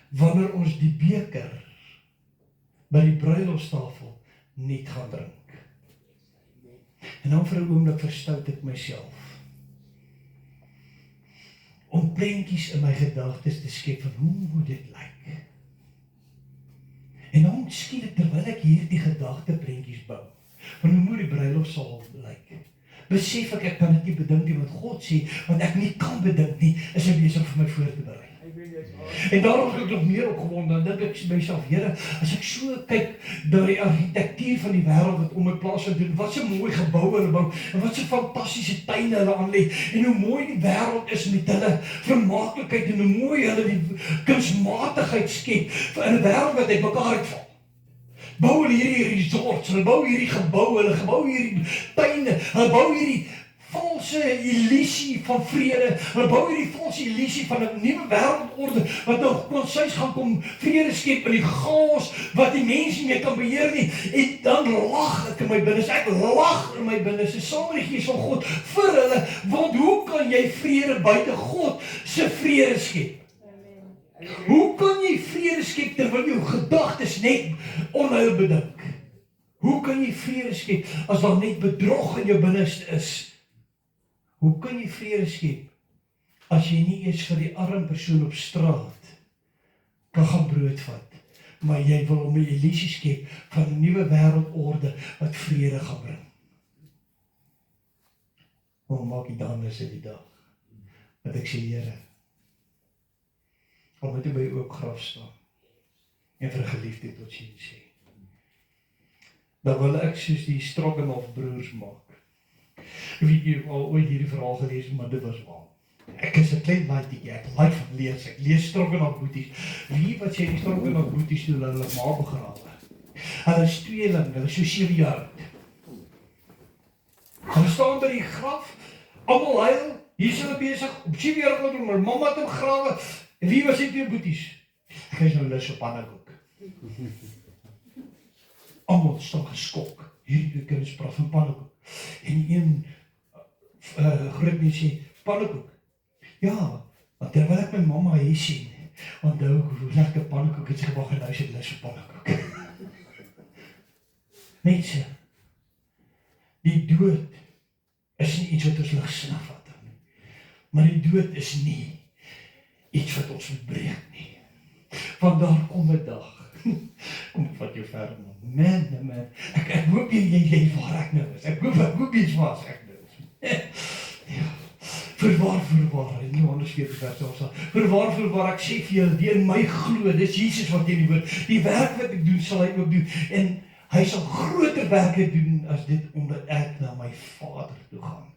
wanneer ons die beker by die bruilofstafel net gaan drink. En dan vir 'n oomblik verstout ek myself om prentjies in my gedagtes te skep van hoe moet dit lyk. En dan skielik terwyl ek hierdie gedagte prentjies bou, van hoe moet die bruilofsaal lyk, besef ek kan dit nie bedink nie wat God sê, want ek nie kan bedink nie, is hy besig vir my voor te berei. En daarom is ek nog meer opgewonde, dan dink ek myself, Here, as ek so kyk na die argitektuur van die wêreld wat om my plaas doen, wat so mooi gebou hulle bou, en wat so fantastiese tuine hulle aanlê, en hoe mooi die wêreld is met hulle vermaaklikheid, en hoe mooi hulle die kunsmatigheid skep, in 'n wêreld wat uit mekaar uitval. Bou hulle hierdie resorts, hulle bou hierdie geboue, hulle bou hierdie tuine, hulle bou hierdie valse illusie van vrede, hulle bou hierdie valse illusie van 'n nuwe wêreldorde, wat nou konsuis gaan kom vrede skep in die chaos, wat die mens nie meer kan beheer nie, en dan lag ek in my binne, ek lag in my binne, so saam met die Gees van God, vir hulle, want hoe kan jy vrede buite God se vrede skep? Hoe kan jy vrede skep terwyl jou gedagtes net onheil bedink? Hoe kan jy vrede skep as daar net bedrog in jou binneste is? Hoe kan jy vrede skep as jy nie eens vir die arm persoon op straat kan gaan brood vat, maar jy wil om 'n illusie skep van 'n nuwe wêreldorde wat vrede gaan bring? Hoe maak jy dan is dit die dag wat ek sê, Here, al moet jy by jou oop graf staan en vir 'n geliefde tot sien sê, dan wil ek soos die Stroganoff broers maak. Weet jy al ooit hierdie verhaal gelees, maar dit was waar. Ek is 'n klein laaitie, ek like van lees, ek lees Stroganoff boeties. Wie wat sê die Stroganoff boeties toe hulle ma begrawe? Hulle is tweeling, hulle is so 7 jaar oud. Hulle staan by die graf, almal huil, hier is hulle besig, op 7 jaar oud om hulle mamma te begrawe. En wie was die twee boeties? Ek is nou lus op pannekoek. Almal staan geskok. Hierdie kinders praat van pannekoek. En die een groot mens sê, pannekoek. Ja, want terwyl ek my mamma hier sien, onthou hoe lekker pannekoek het sy gewag en nou is dit lus vir pannekoek. Mense, die dood is nie iets wat ons lig snaf wat aan nie. Maar die dood is nie iets wat ons moet breek nie. Want daar kom 'n dag. Kom vat jou ver man. Ek hoop jy waar ek nou is. Ek hoop iets was ek nou is. Ja. Voorwaar, in Johannes 14 vers 12. Voorwaar, ek sê vir julle, die in my glo, dis Jesus wat in die woord. Die werk wat ek doen, sal hy ook doen. En hy sal groter werke doen as dit, omdat ek na my Vader toe gaan.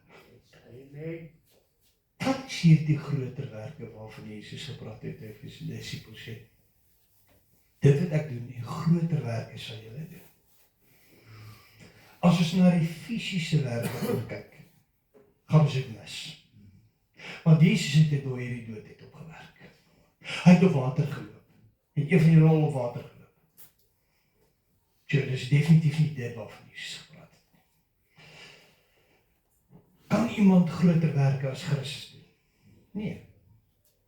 Amen. Wat is hier die groter werke waarvan Jesus gepraat het, hy vir sy disippels sê? Dit wat ek doen, en groter werke sal julle doen. As ons na die fisiese werke kyk, gaan ons dit mis. Want Jesus het dit door hierdie dood het opgewerk. Hy het op water geloop. En een van die rol op water geloop. So, dit is definitief nie dit waarvan Jesus gepraat het. Kan iemand groter werke as Christus doen? Nee.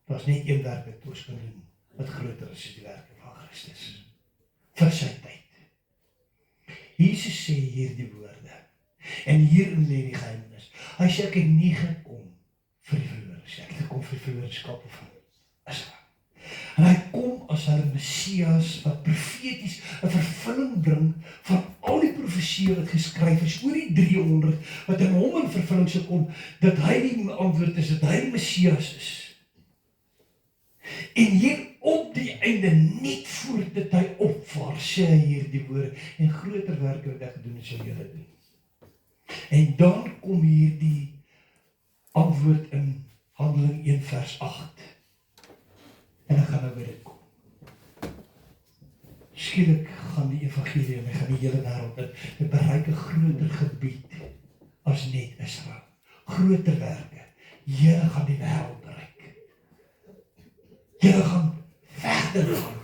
Daar is net een werk wat ons kan doen, wat groter is as die werke van Christus. Vir sy tyd. Jesus sê hier die woorde. En hierin lê die geheimnis. Hy sê ek het nie gekom vir die verloores, ek het gekom vir die verlorenskappe van Israel. En hy kom as 'n Messias wat profeties 'n vervulling bring van al die profesieë wat geskryf is, oor die 300 wat in hom in vervulling sou kom, dat hy die antwoord is, dat hy die Messias is. En hier op die einde, net voordat hy opvaar, sê hy hier die woorde, en groter werke wat ek gedoen het, sal julle doen. En dan kom hier die antwoord in Handeling 1 vers 8. En ek gaan nou by dit kom. Skielik gaan die evangelie en hy gaan die hele wêreld in. Dit bereik 'n groter gebied as net Israel. Groter werke. Here gaan die wêreld bereik. Here gaan verder gaan.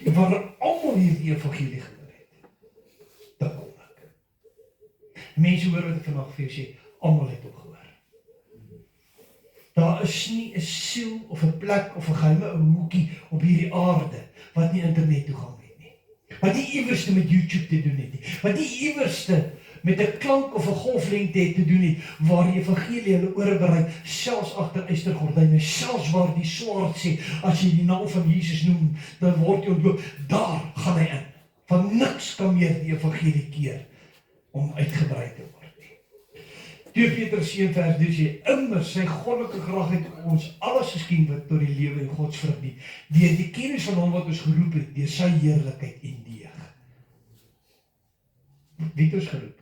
En waar almal hier die evangelie gehoor het, dan kom ek. Mense hoor wat ek vandag vir jou sê, almal het opgehoor. Daar is nie 'n siel of 'n plek of 'n geheime hoekie op hierdie aarde wat nie internet toegang het nie. Wat nie iewerste met YouTube te doen het nie. Wat nie iewerste met 'n klank of 'n golflengte het te doen het waar die evangelie hulle ore bereik, selfs agter ystergordyne, selfs waar die swaard sê as jy die naam van Jesus noem, dan word jy ontloop. Daar gaan hy in. Van niks kan meer die evangelie keer om uitgebrei te word nie. 2 Petrus 1 vers 3 sê, immers sy goddelike krag het ons alles geskenk wat tot die lewe en Gods vrug dien, deur die kennis van hom wat ons geroep het, deur sy heerlikheid en deeg. Wie het ons geroep?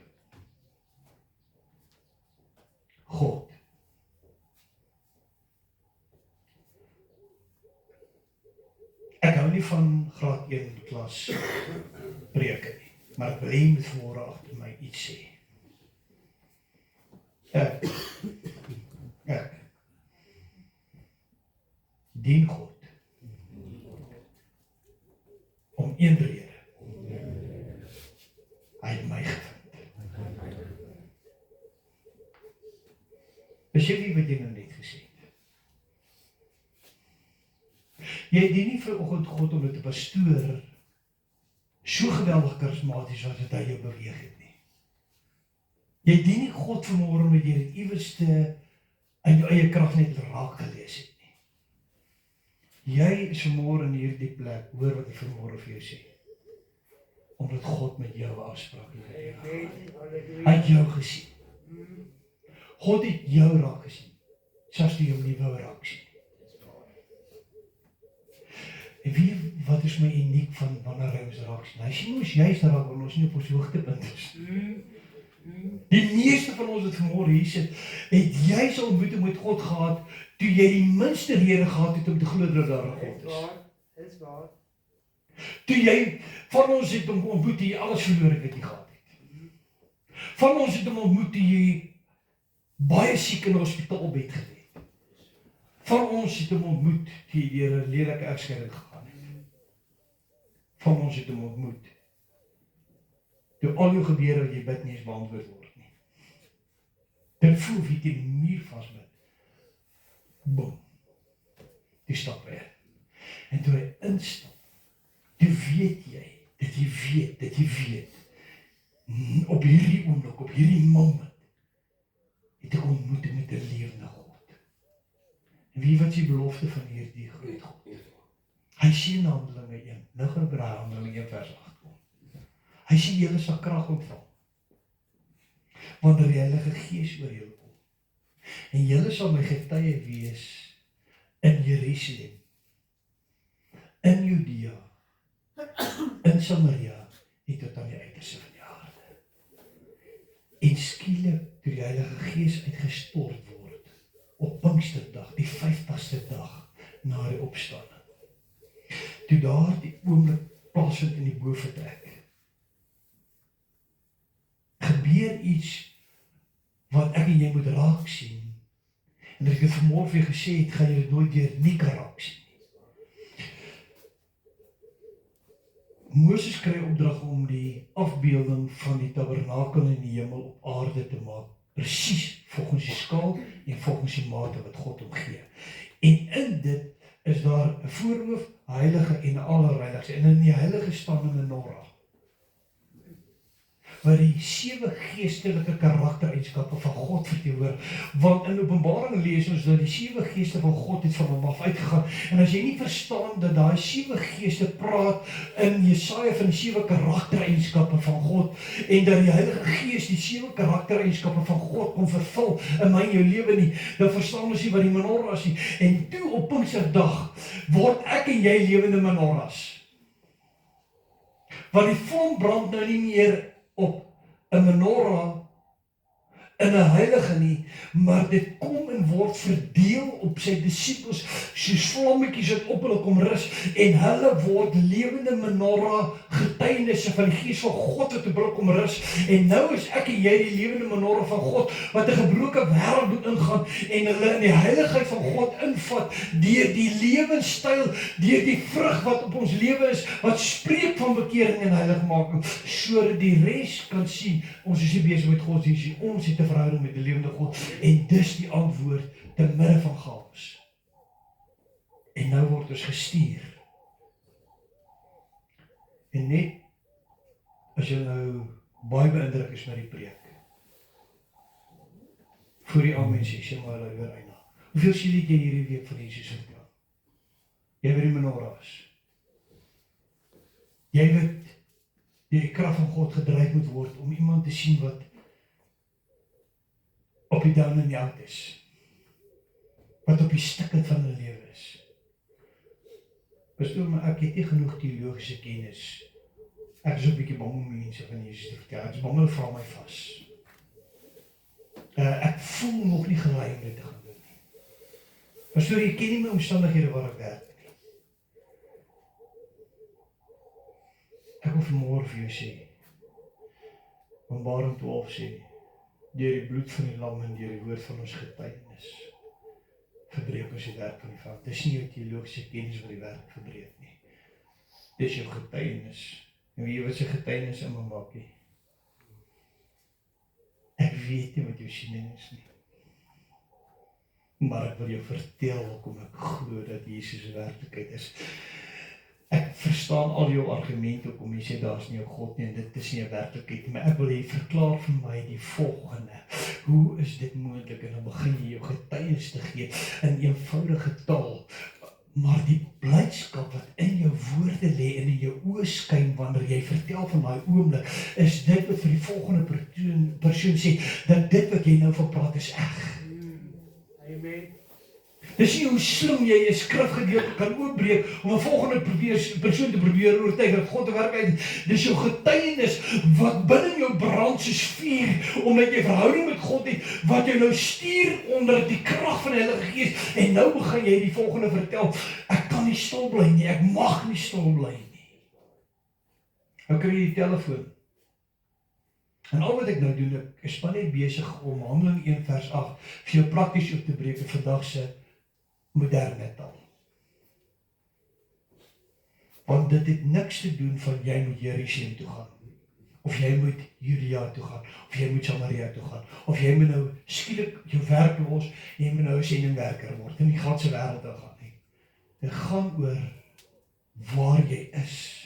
God. Ek hou nie van graad 1 klas preke nie, maar ek wil hê met vanmôre agter my iets sê. Ek dien God om een rede. Hy het my gevind. Besef jy wat jy nou net gesê het? Jy dien nie vanoggend God om te pastoor so geweldig karismaties as dit hy jou beweeg het nie. Jy dien nie God vanmôre omdat jy dit iewerste in jou eie krag net raak gelees het nie. Jy is vanmôre in hierdie plek, hoor wat ek vanmôre vir jou sê. Omdat God met jou afspraak het. Hy het jou gesien. God het jou raak gesien, selfs toe jy hom nie wou raak sien. En weet wat is my uniek van wanneer hy ons raak sien? Hy sien ons juist raak wanneer ons nie op ons hoogtepunt is. Die meeste van ons wat vanmôre hier sit, het jy so 'n ontmoeting met God gehad, toe jy die minste rede gehad het om te glo dat daar 'n God is. Dis waar. Toe jy van ons het hom ontmoet, toe jy alles verloor het wat jy gehad het. Van ons het hom ontmoet, toe jy baie siek in 'n hospitaalbed gelê het. Van ons het hom ontmoet, toe jy deur 'n lelike egskeiding gegaan het. Van ons het hom ontmoet, toe al jou gebede wat jy bid nie eens beantwoord word nie. Dit voel of jy teen die muur vasbid. Boom. Die stap weer. En toe hy instap, toe weet jy, dat jy weet, op hierdie oomblik, op hierdie moment, het ek ontmoeting met 'n lewende God. En wie wat die belofte van hierdie groot God? Hy sê in Handelinge 1, nou gaan ek by Handelinge 1 vers 8 kom. Hy sê julle sal krag ontvang, wanneer die Heilige Gees oor julle kom. En julle sal my getuie wees in Jerusalem, in Judea, in Samaria, en tot aan die uiterste van die aarde. En skielik, toe die Heilige Gees uitgestort word, op Pinksterdag, die 50ste dag na die opstanding, toe daar die oomblik plaasvind in die boventrek, gebeur iets wat ek en jy moet raak sien. En as ek dit vanmôre vir jou gesê het, gaan jy dit nooit deur nie kan raak sien nie. Moses kry opdrag om die afbeelding van die tabernakel in die hemel op aarde te maak, presies volgens die skaal en volgens die mate wat God hom gee. En in dit is daar 'n voorhoof, heilige en 'n allerheiligste. En in die heilige staan 'n menorah, waar die 7 geestelike karaktereienskappe van God verteenwoordig. Want in Openbaring lees ons dat die 7 geeste van God het van hom af uitgegaan. En as jy nie verstaan dat daai 7 geeste praat in Jesaja van die 7 karaktereienskappe van God, en dat die Heilige Gees die 7 karaktereienskappe van God kom vervul in my en jou lewe nie, dan verstaan ons nie wat die menorah is nie. En toe op Pinksterdag word ek en jy lewende menorahs. Want die vlam brand nou nie meer op 'n menorah in 'n heilige nie, maar dit kom en word verdeel op sy disippels soos vlammetjies wat op hulle kom rus, en hulle word lewende menorah getuienisse van die Gees van God wat op hulle kom rus. En nou is ek en jy die lewende menorah van God wat 'n gebroke wêreld moet ingaan en hulle in die heiligheid van God invat deur die lewenstyl, deur die vrug wat op ons lewe is, wat spreek van bekering en heiligmaking, sodat die res kan sien ons is nie besig met godsdienst nie, ons het 'n verhouding met die lewende God, en dis die antwoord te midde van chaos. En nou word ons gestuur. En net as jy nou baie beïndruk is met die preek, voor die amen sê maar hulle weer eina. Hoeveel siele het jy hierdie week van Jesus vertel? Jy weet die menorahs. Jy weet die krag van God gedryf moet word om iemand te sien wat op die down en die out is, wat op die stikke van hulle lewe is. Pastoor, maar ek het nie genoeg teologiese kennis. Ek is so 'n bietjie bang om mense van Jesus te vertel. Ek is bang hulle vra my vas. Ek voel nog nie gelei om dit te gaan doen nie. Pastoor, jy ken nie my omstandighede waar ek werk nie. Ek wil vanmôre vir jou sê, Openbaring 12 sê, deur die bloed van die lam en deur die woord van ons getuienis, verbreek ons die werk van die vyand. Dis nie jou teologiese kennis wat die werk verbreek nie. Dis jou getuienis. En weet jy wat sy getuienis in my maak nie? Ek weet nie wat jou siening is nie. Maar ek wil jou vertel hoekom ek glo dat Jesus werklikheid is. Ek verstaan al jou argumente hoekom jy sê daar is nie 'n God nie en dit is nie 'n werklikheid nie, maar ek wil jy verklaar vir my die volgende. Hoe is dit moontlik? En dan begin jy jou getuienis te gee in eenvoudige taal. Maar die blydskap wat in jou woorde lê en in jou oë skyn wanneer jy vertel van daai oomblik, is dit wat vir die volgende persoon sê, dat dit wat jy nou van praat is reg. Amen. Dis nie hoe slim jy 'n skrifgedeelte kan oopbreek om 'n volgende persoon te probeer oortuig dat God 'n werklikheid is. Dis jou getuienis wat binne jou brand soos vuur, omdat jy verhouding met God het, wat jou nou stuur onder die krag van die Heilige Gees. En nou begin jy die volgende vertel. Ek kan nie stil bly nie, ek mag nie stil bly nie. Nou kry jy die telefoon. En al wat ek nou doen, ek is maar net besig om Handeling 1 vers 8 vir jou prakties op te breek in vandag se moderne taal. Want dit het niks te doen van jy moet Jerusalem toe gaan, of jy moet Judea toe gaan, of jy moet Samaria toe gaan, of jy moet nou skielik jou werk los, en jy moet nou 'n sendingwerker word, in die ganse wêreld te gaan nie. Dit gaan oor waar jy is,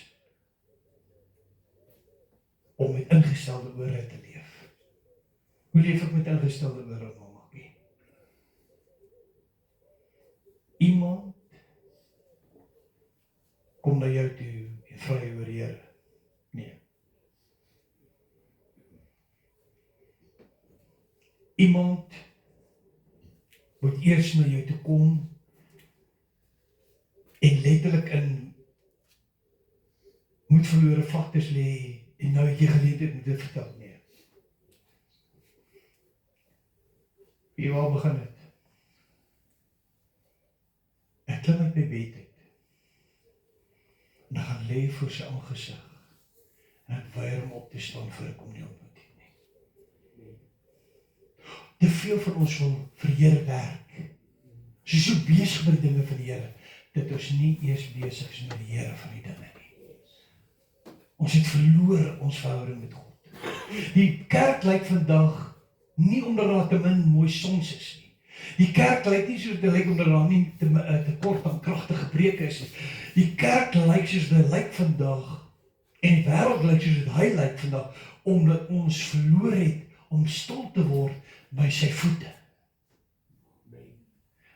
om met ingestelde ore te leef. Hoe leef ek met ingestelde ore, Mamakkie? Iemand kom na jou toe en vra jy oor die Here? Nee. Iemand moet eers na jou toe kom en letterlik in moet verlore vlaktes lê en nou het jy geleentheid om dit vertel. Nee. Wie waar begin het? Ek klim uit my bed uit. En dan gaan lê voor sy aangesig. En ek weier om op te staan voor ek hom nie ontmoet het nie. Te veel van ons wil vir die Here werk. Ons is so besig met die dinge van die Here, dat ons nie eers besig is met die Here van die dinge nie. Ons het verloor ons verhouding met God. Die kerk lyk vandag nie omdat daar te min mooi songs is nie. Die kerk lyk nie soos dit lyk omdat daar nie te kort aan kragtige preke is nie. Die kerk lyk soos dit lyk vandag, en die wêreld lyk soos dit hy lyk vandag, omdat ons verloor het om stil te word by sy voete.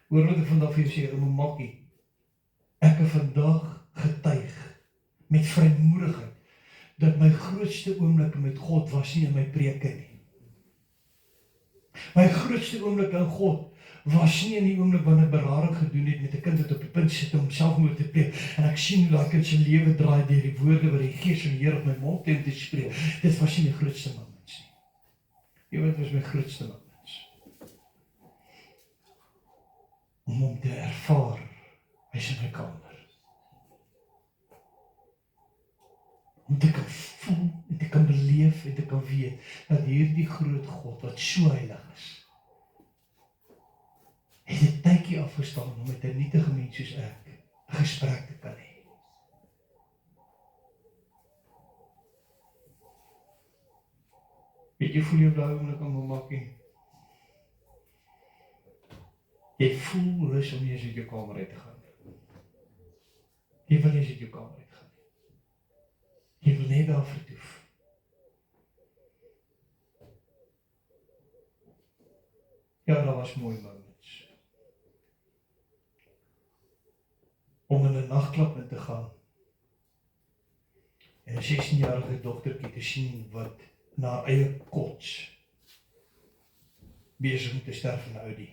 Hoor wat ek vandag vir jou sê, om 'n makkie. Ek het vandag getuig met vrymoedigheid dat my grootste oomblik met God was nie in my preke nie. My grootste oomblik aan God was nie in die oomblik wanneer ek berading gedoen het met 'n kind wat op die punt sit om selfmoord te pleeg, en ek sien hoe daai kind se lewe draai deur die woorde wat die Gees van die Here op my mond het te spreek. Dit was nie my grootste moments nie. Jy weet, wat was my grootste moments? Om hom te ervaar, hy is in my kamer. Om te kan voel, en te kan beleef, en te kan weet, dat hierdie groot God, wat so heilig is, het 'n tydjie afgestaan om met 'n nietige mens soos ek 'n gesprek te kan hê. Weet jy, voel jy op daai oomblik aan Mamakkie? Jy voel rus om nie eens uit jou kamer uit te gaan. Jy wil nie eens uit jou kamer uit gaan. Jy wil net daar vertoef. Ja, daar was mooi moments. Om in 'n nagklub in te gaan en 'n 16-jarige dogtertjie te sien wat na haar eie kots besig om te sterf in Audi.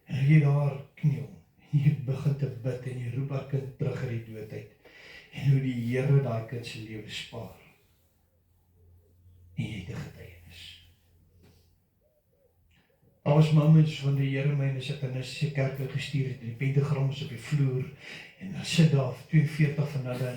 En jy daar kniel, en jy begin te bid, en jy roep haar kind terug uit die dood uit, en hoe die Here daai kind se lewe spaar, en jy het 'n getuienis. Daar was moments van die Here my in 'n satanistiese kerk gestuur het, en die pentagram is op die vloer, en dan sit daar 42 van hulle,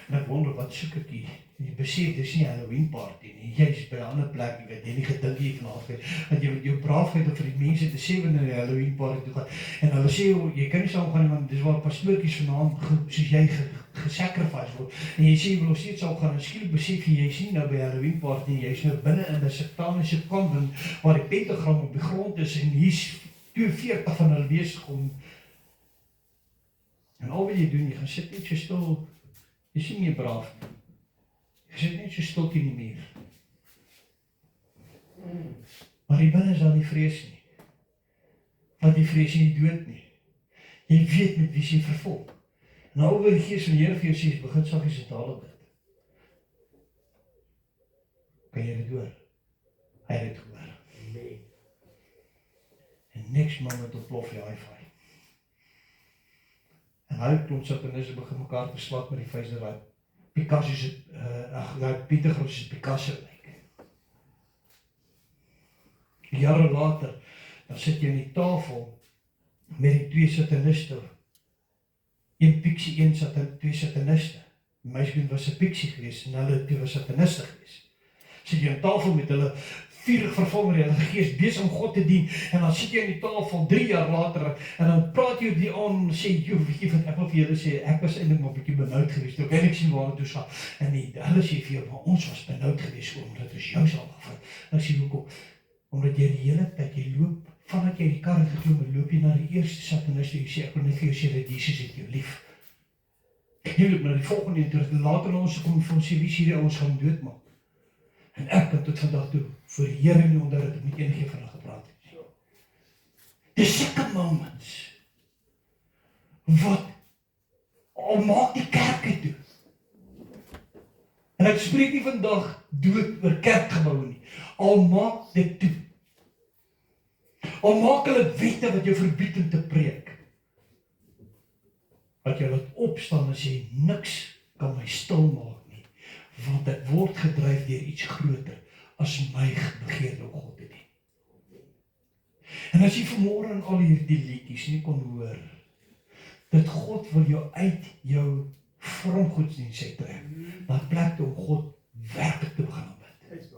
en ek wonder, wat soek ek hier? En jy besef, dis nie 'n Halloween party nie, jy is by 'n ander plek, jy weet, jy nie gedink jy vanaf het, dat jy met jou braafheid of vir die mense te sê wanneer die Halloween party toe gaan, en hulle sê, jy kan nie saamgaan nie, want dis waar pastoortjies vanaand, soos jy gesacrifice word, en jy sê, jy wil nog steeds saamgaan, en skielik besef jy is nie nou by Halloween party nie, jy is nou binne in 'n satanische convent, waar die pentagram op die grond is, en hier's 42 van hulle besig om, en al wat jy doen, jy gaan sit net so stil, jy sien nie braaf nie, jy sit net so stil teen die muur, maar die binne is daar nie vrees nie, want die vrees nie die dood nie, jy weet met wie jy vervolg, en al wat die Gees van die Here vir jou sê, begin saggies in tale bid, kan jy dit hoor? Hy het dit gehoor, en niks moment ontplof jy hi-fi, en hy klomp sataniste begin mekaar te slag met die feit dat hy Picasso se, Pietergroot se Picasso lyk. Jare later, dan sit jy aan die tafel met die twee sataniste, een piksie, twee sataniste. Die meisie was 'n piksie geweest, en hulle twee was sataniste geweest. Sit jy aan tafel met hulle vurig vervul met die Heilige Gees, besig om God te dien, en dan sit jy aan die tafel 3 jaar later, en dan praat jy op die aan, sê, joh, weet jy wat, ek wil vir julle sê, ek was eintlik maar 'n bietjie benoud geweest, ek weet sien waar het toe gaan, en hulle sê vir jou, maar ons was benoud geweest, omdat ons jou sal afvat, dan sê hoekom, omdat jy die hele tyd, jy loop, vandat jy die kar het geklim, loop jy na die eerste satanist, jy sê, ek wil net vir jou sê, dat Jesus het jou lief, jy loop na die volgende, en later na ons kom, van sê, wie sê die ons gaan doodmaak, en ek kan tot vandag toe, voor die Here nie onder het, met enige van hulle gepraat het. Dis sulke moments, wat, al maak die kerke toe, en ek spreek nie vandag dood oor kerkgebouwe nie, al maak dit toe, al maak hulle wette wat jou verbied om te preek, wat jy laat opstaan en sê, niks kan my stil maak nie, want ek word gedryf deur iets groter, as my begeerte om God te dien. En as jy vanmôre in al hierdie liedjies nie kon hoor, dat God wil jou uit jou vromgodsdienst trek, na plek om God werklik te begin aanbid.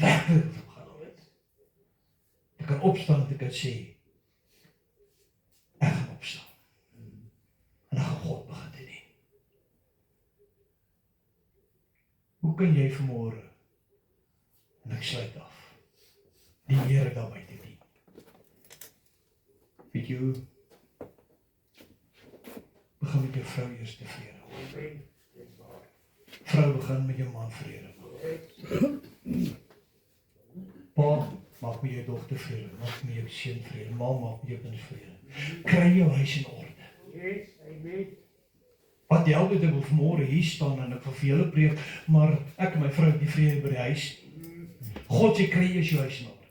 Werklik te begin aanbid. Ek kan opstaan en ek kan sê, ek gaan opstaan. En ek gaan God begin te dien. Hoe kan jy vanmôre, en ek sluit af, die Here daarby te dien? Weet jy hoe? Begin met jou vrou eers tevrede. Vrou begin met jou man vrede. Pa, maak met jou dogter vrede, maak met jou seun vrede, ma maak met jou kind vrede. Kry jou huis in orde. Wat die oude wil vanmôre hier staan en ek wil vir julle preek, maar ek en my vrou het die vrede by die huis. God sê, kry jy jou huis in orde.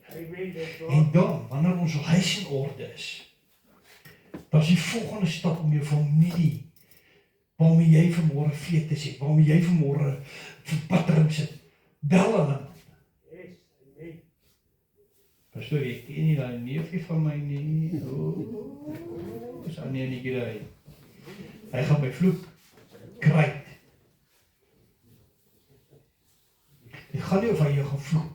En dan, wanneer ons huis in orde is, dan is die volgende stap om jou familie, waarmee jy vanmôre feete sit, waarmee jy vanmôre verpattering sit, bel hulle. Pastoor, ek ken nie daai neefie van my nie. Is aan nie nie daai. Hy gaan by vloek, kruit. Dit gaan nie of hy jou gaan vloek,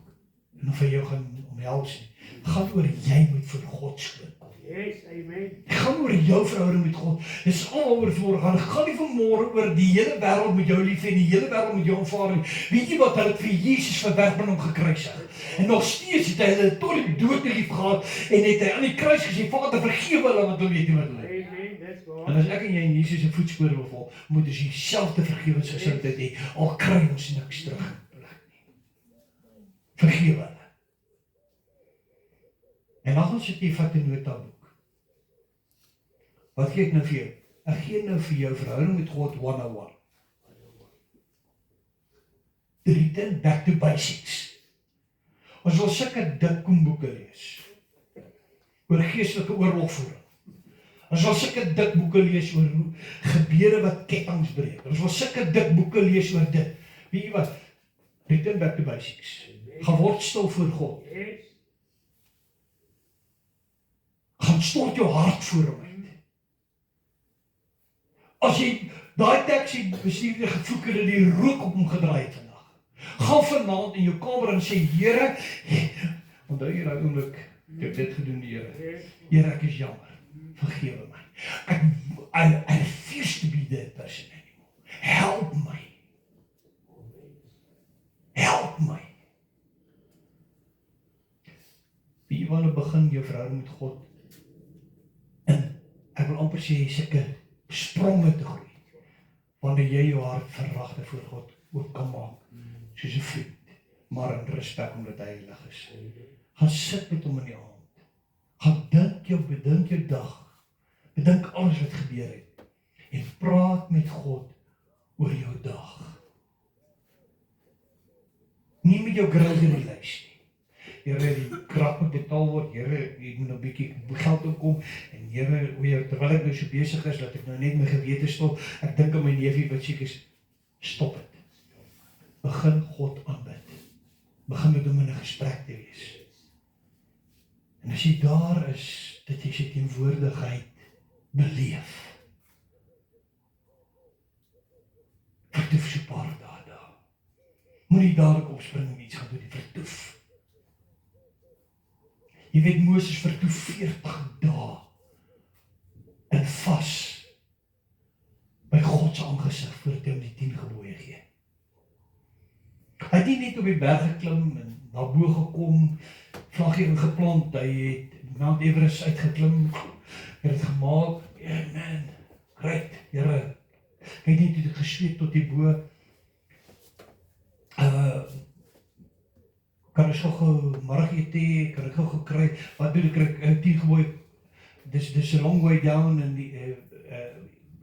en of hy jou gaan omhels nie. Het gaan oor jy moet vir God skoon. Het gaan oor jou verhouding met God. Dit is al oor vanmôre gaan. Het gaan nie vanmôre oor die hele wêreld met jou lief en die hele wêreld met jou aanvaar nie. Weet jy wat, hulle het vir Jesus verwerp en hom gekruisig. En nog steeds het hy hulle tot die dood lief gehad, en het hy aan die kruis gesê, Vader, vergewe hulle, want hulle weet nie wat hulle doen. En as ek en jy in Jesus se voetspore wil volg, moet ons dieselfde vergewensgesindheid hê, al kry ons niks terug in plek nie. Vergewe hulle. En dan gaan sit jy vat 'n notaboek. Wat gee ek nou vir jou? Ek gee nou vir jou verhouding met God 101. Return back to basics. Ons wil sulke dik koemboeke lees oor geestelike oorlogvoering. Ons wil sulke dik boeke lees oor gebede wat kettinge breek. Ons wil sulke dik boeke lees oor dit. Weet jy wat? Return back to basics. Gaan word stil voor God. Gaan stort jou hart voor hom uit. As jy daai taxi bestuurder gevloek het en die rook op hom gedraai het vandag. Gaan vanaand in jou kamer en sê, Here, onthou jy daai oomblik, ek het dit gedoen, Here. Here, ek is jammer. Vergewe my. I refuse to be that person anymore. Help my. Help my. Wie wanneer begin jou verhouding met God en ek wil amper sê sulke spronge te groei. Wanneer jy jou hart verragtig voor God oop kan maak, soos 'n vriend, maar in respek omdat hy heilig is. Gaan sit met hom in die aand. Gaan bedink jou dag. Bedink alles wat gebeur het. En praat met God oor jou dag. Nie met jou grocery lys nie. Here, die krag moet betaal word. Here, ek moet 'n bietjie geld inkom. En Here, terwyl ek nou so besig is, dat ek nou net my gewete stop. Ek dink aan my neefie wat siek is. Stop dit. Begin God aanbid. Begin met hom in 'n gesprek te wees. En as jy daar is, dat jy sy teenwoordigheid beleef. Vertoef so 'n paar dae daar. Moenie dadelik opspring en iets gaan doen, vertoef. Jy weet, Moses vertoef 40 dae in vas by God se aangesig voordat hy hom die 10 gebooie gee. Hy het nie net op die berg geklim en daarbo gekom, vlaggie ingeplant, hy het Mount Everest uitgeklim, hy het gemaak, yeah man, great, Here, hy het nie gesweet tot die bo, kan ek gou middagete, kan ek gou kry, wat doen ek 10 gebooie, dis a long way down, en die,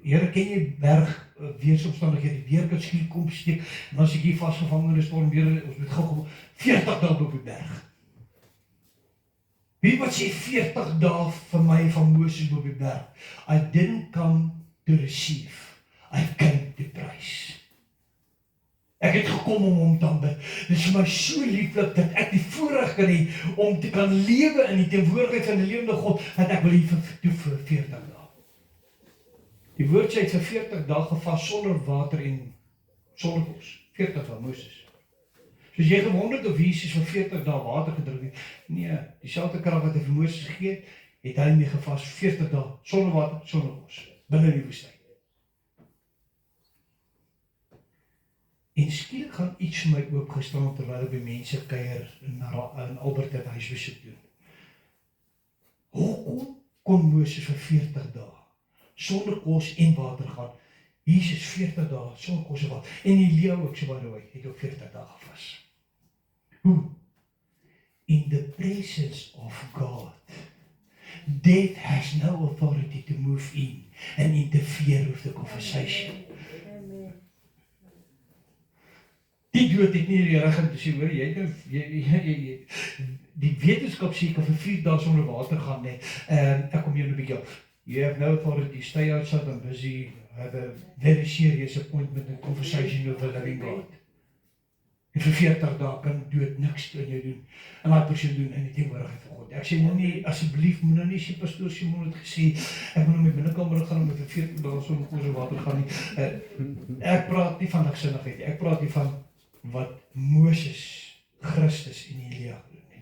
Here, ken jy berg weersomstandighede, die weer kan skielik kom steek, en as ek hier vasgevang in die storm, Here, ons moet gou 40 dae op die berg. Wie wat sê 40 dae vir my van Moses op die berg? I didn't come to receive, I came to praise. Ek het gekom om hom te aanbid. Dit is vir my so lieflik dat ek die voorreg kan hê om te kan lewe in die teenwoordigheid van die lewende God, dat ek wil hier vertoef vir 40 dae. Die woord sê vir 40 dae gevas sonder water en sonder kos. 40 dae Moses. Soos jy gewonderd of Jesus vir 40 dae water gedrink het. Nee, dieselfde krag wat hy vir Moses gegee het hy mee gevas 40 dae sonder water, sonder kos, binne die woestyn. En skielik gaan iets vir my oopgestaan terwyl ek by mense kuier in Albert het huis besoek doen. Hoekom kon Moses vir 40 dae sonder kos en water gaan? Jesus 40 dae sonder kos en water. En Elia ook so baie het ook 40 dae gevas. Hoe? In the presence of God. Death has no authority to move in and interfere with the conversation. Die dood het nie die reg om te sê, hoor, jy die wetenskap sê, kan vir 4 dae sonder water gaan, nee, ek kom jou 'n bietjie af. You have no authority, stay outside, I'm busy, have a very serious appointment and conversation with the living God. En vir 40 dae kan dood niks in jou doen, en daai persoon doen in die teenwoordigheid van God. Ek sê nou nie, asseblief, moet nou nie sê, pastoor Simon het gesê, ek moet nou my binnekamer gaan, met vir 40 dae sonder kos en water gaan nie. Ek praat nie van ligsinnigheid, ek praat nie van wat Moses, Christus en Elia gedoen het.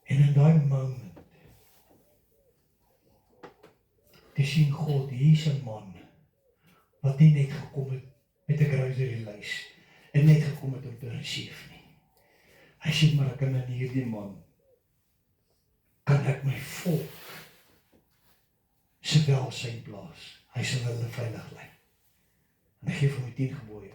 En in daai moment, te sien God, hier is 'n man, wat nie net gekom het met 'n grocery lys, en net gekom het om te receive nie. Hy sê, maar ek kan in hierdie man, kan ek my volk, se welsyn plaas, hy sal hulle veilig lei. En hy gee vir my 10 gebooie,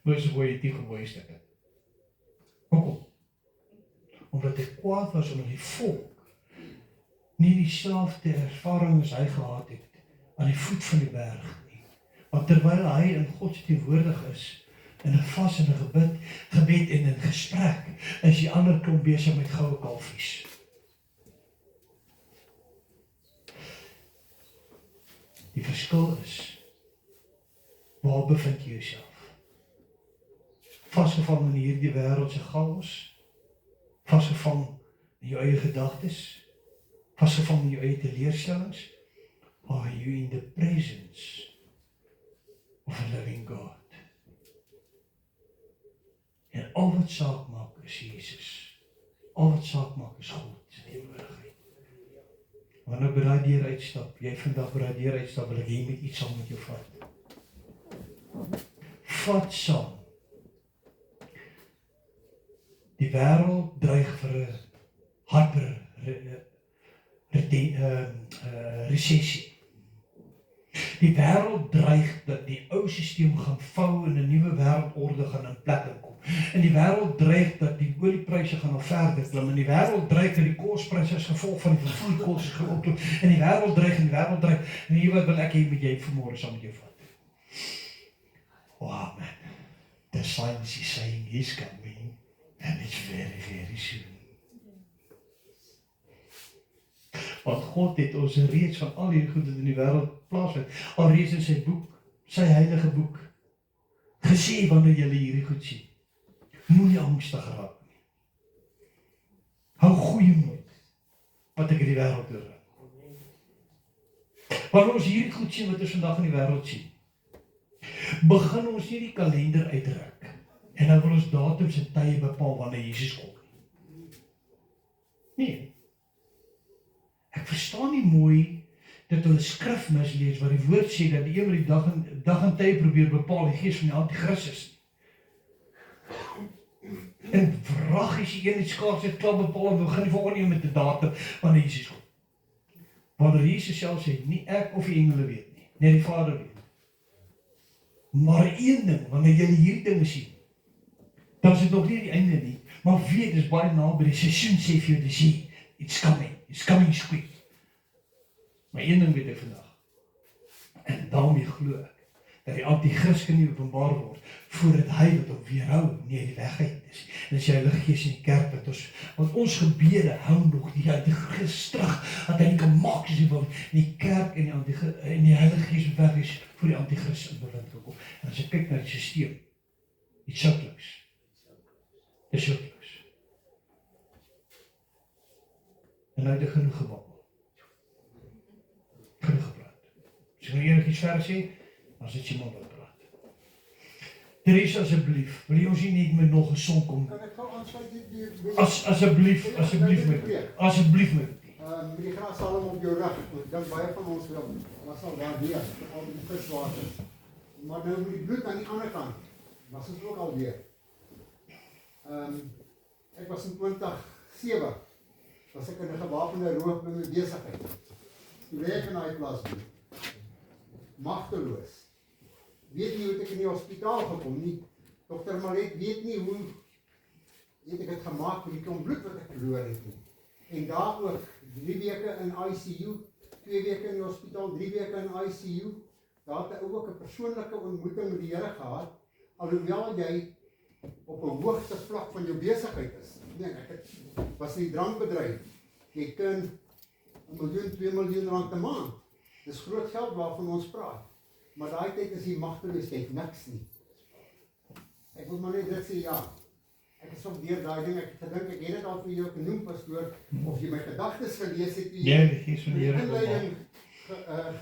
Moses wou jy 10 gebooie stukke. Hoekom? Omdat hy kwaad was omdat die volk nie dieselfde ervaring as hy gehad het aan die voet van die berg nie. Want terwyl hy in God se teenwoordig is, in 'n vas en 'n gebed en in gesprek, is die ander klomp besig met goue kalfies. Die verskil is, waar bevind jy jouself? Vasgevang in hierdie wêreld se chaos, vasgevang in jou eie gedagtes, vasgevang in jou eie teleurstellings, or are you in the presence of a living God? En al wat saak maak is Jesus. Al wat saak maak is God se teenwoordigheid. Wanneer by daai deur uitstap, jy vandag by daai deur uitstap, wil ek hê jy moet iets saam met jou vat. Vat saam. Die wêreld dreig vir 'n resessie. Die wêreld dreig dat die ou stelsel gaan vou en 'n nuwe wêreldorde gaan in plek kom. En die wêreld dreig dat die oliepryse gaan nog verder klim. En die wêreld dreig dat die kospryse as gevolg van die vervoerkoste gaan oploop. En die wêreld dreig. En hier wat wil ek hê met jy vanmôre saam met jou vat. Wow man, the science is saying he's coming and it's very, very soon. Want God het ons reeds van al hierdie goed wat in die wêreld plaasvind, alreeds in sy boek, sy heilige boek, gesê wanneer jy hierdie goed sien. Moenie angstig raak nie. Hou goeie moed, wat ek in die wêreld hoor. Wanneer ons hierdie goed sien wat ons vandag in die wêreld sien, begin ons nie die kalender uitrek, en dan wil ons datums en tye bepaal wanneer Jesus kom. Nee. Ek verstaan nie mooi dat hulle skrif mislees waar die woord sê dat die een wat die dag en tye probeer bepaal, die gees van die anti-Christus. En vragies die een het skaars het klap bepaal en begin die volgende een met die datum wanneer Jesus kom. Wanneer Jesus self sê, nie ek of die engele weet nie, net die Vader weet. Maar een ding, wanneer jy hierdie dinge sien, dan is dit nog nie die einde nie, maar weet, dit is baie naby, die seisoen sê vir jou, die sê, it's coming quick. Maar een ding weet ek vandag, en daarmee glo ek, dat die anti-Christ kan nie openbaar word, voordat hy wat op weerhou, nie die weg uit is. En as jy Heilige Gees in die kerk, want ons gebede hou nog die anti-Christ terug, dat hy nie kan maak soos hy wil, en die kerk en die Heilige Gees weg is, voor die anti-Christ in bewind gekom. En as ek kyk na die systeem, iets soutloos. Dis soutloos. En nou het ek genoeg gebabbel. Genoeg gepraat. As ek nou enigiets verder sê, dan sit jy maar wat praat. Teresa, asseblief, wil jy ons nie net met nog 'n song kom? Kan ek gou aansluit hier? Asseblief met. Met die grashalm op jou rug, ek dink baie van ons was al daar weer, al die viswater. Maar nou met die bloed aan die ander kant, was ons ook al weer. Ek was in 2007, was ek in 'n gewapende roof by my besigheid. Toe lê ek in daai plaas doen. Magteloos. Weet nie hoe het ek in die hospitaal gekom nie. Dokter Malet weet nie hoe het ek het gemaak met die klomp bloed wat ek verloor het nie. En daar ook 3 weke in ICU, 2 weke in die hospitaal, 3 weke in ICU. Daar het ek ook 'n persoonlike ontmoeting met die Here gehad, alhoewel jy op 'n hoogste vlak van jou besigheid is. Nee, ek was in die drankbedryf. Jy kan 1 miljoen, 2 miljoen rand 'n maand. Dis groot geld waarvan ons praat. Maar daai tyd is die magteloosheid niks nie. Ek wil maar net dit sê, ja. Ek is op deur daai ding, ek gedink ek het dit al vir jou genoem, pastoor, of jy my gedagtes gelees het, Die Gees van die Here inleiding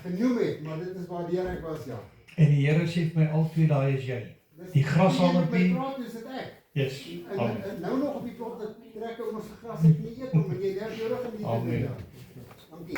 genoem het, maar dit is waardeur ek was, ja. En die Here sê vir my, al twee daai is jy. Die grashalmpie. Jy praat, is dit ek. Yes. En nou nog op die plot, dat trek ons gras, ek nie eet, maar jy leer jou rug in die Amen. Dankie.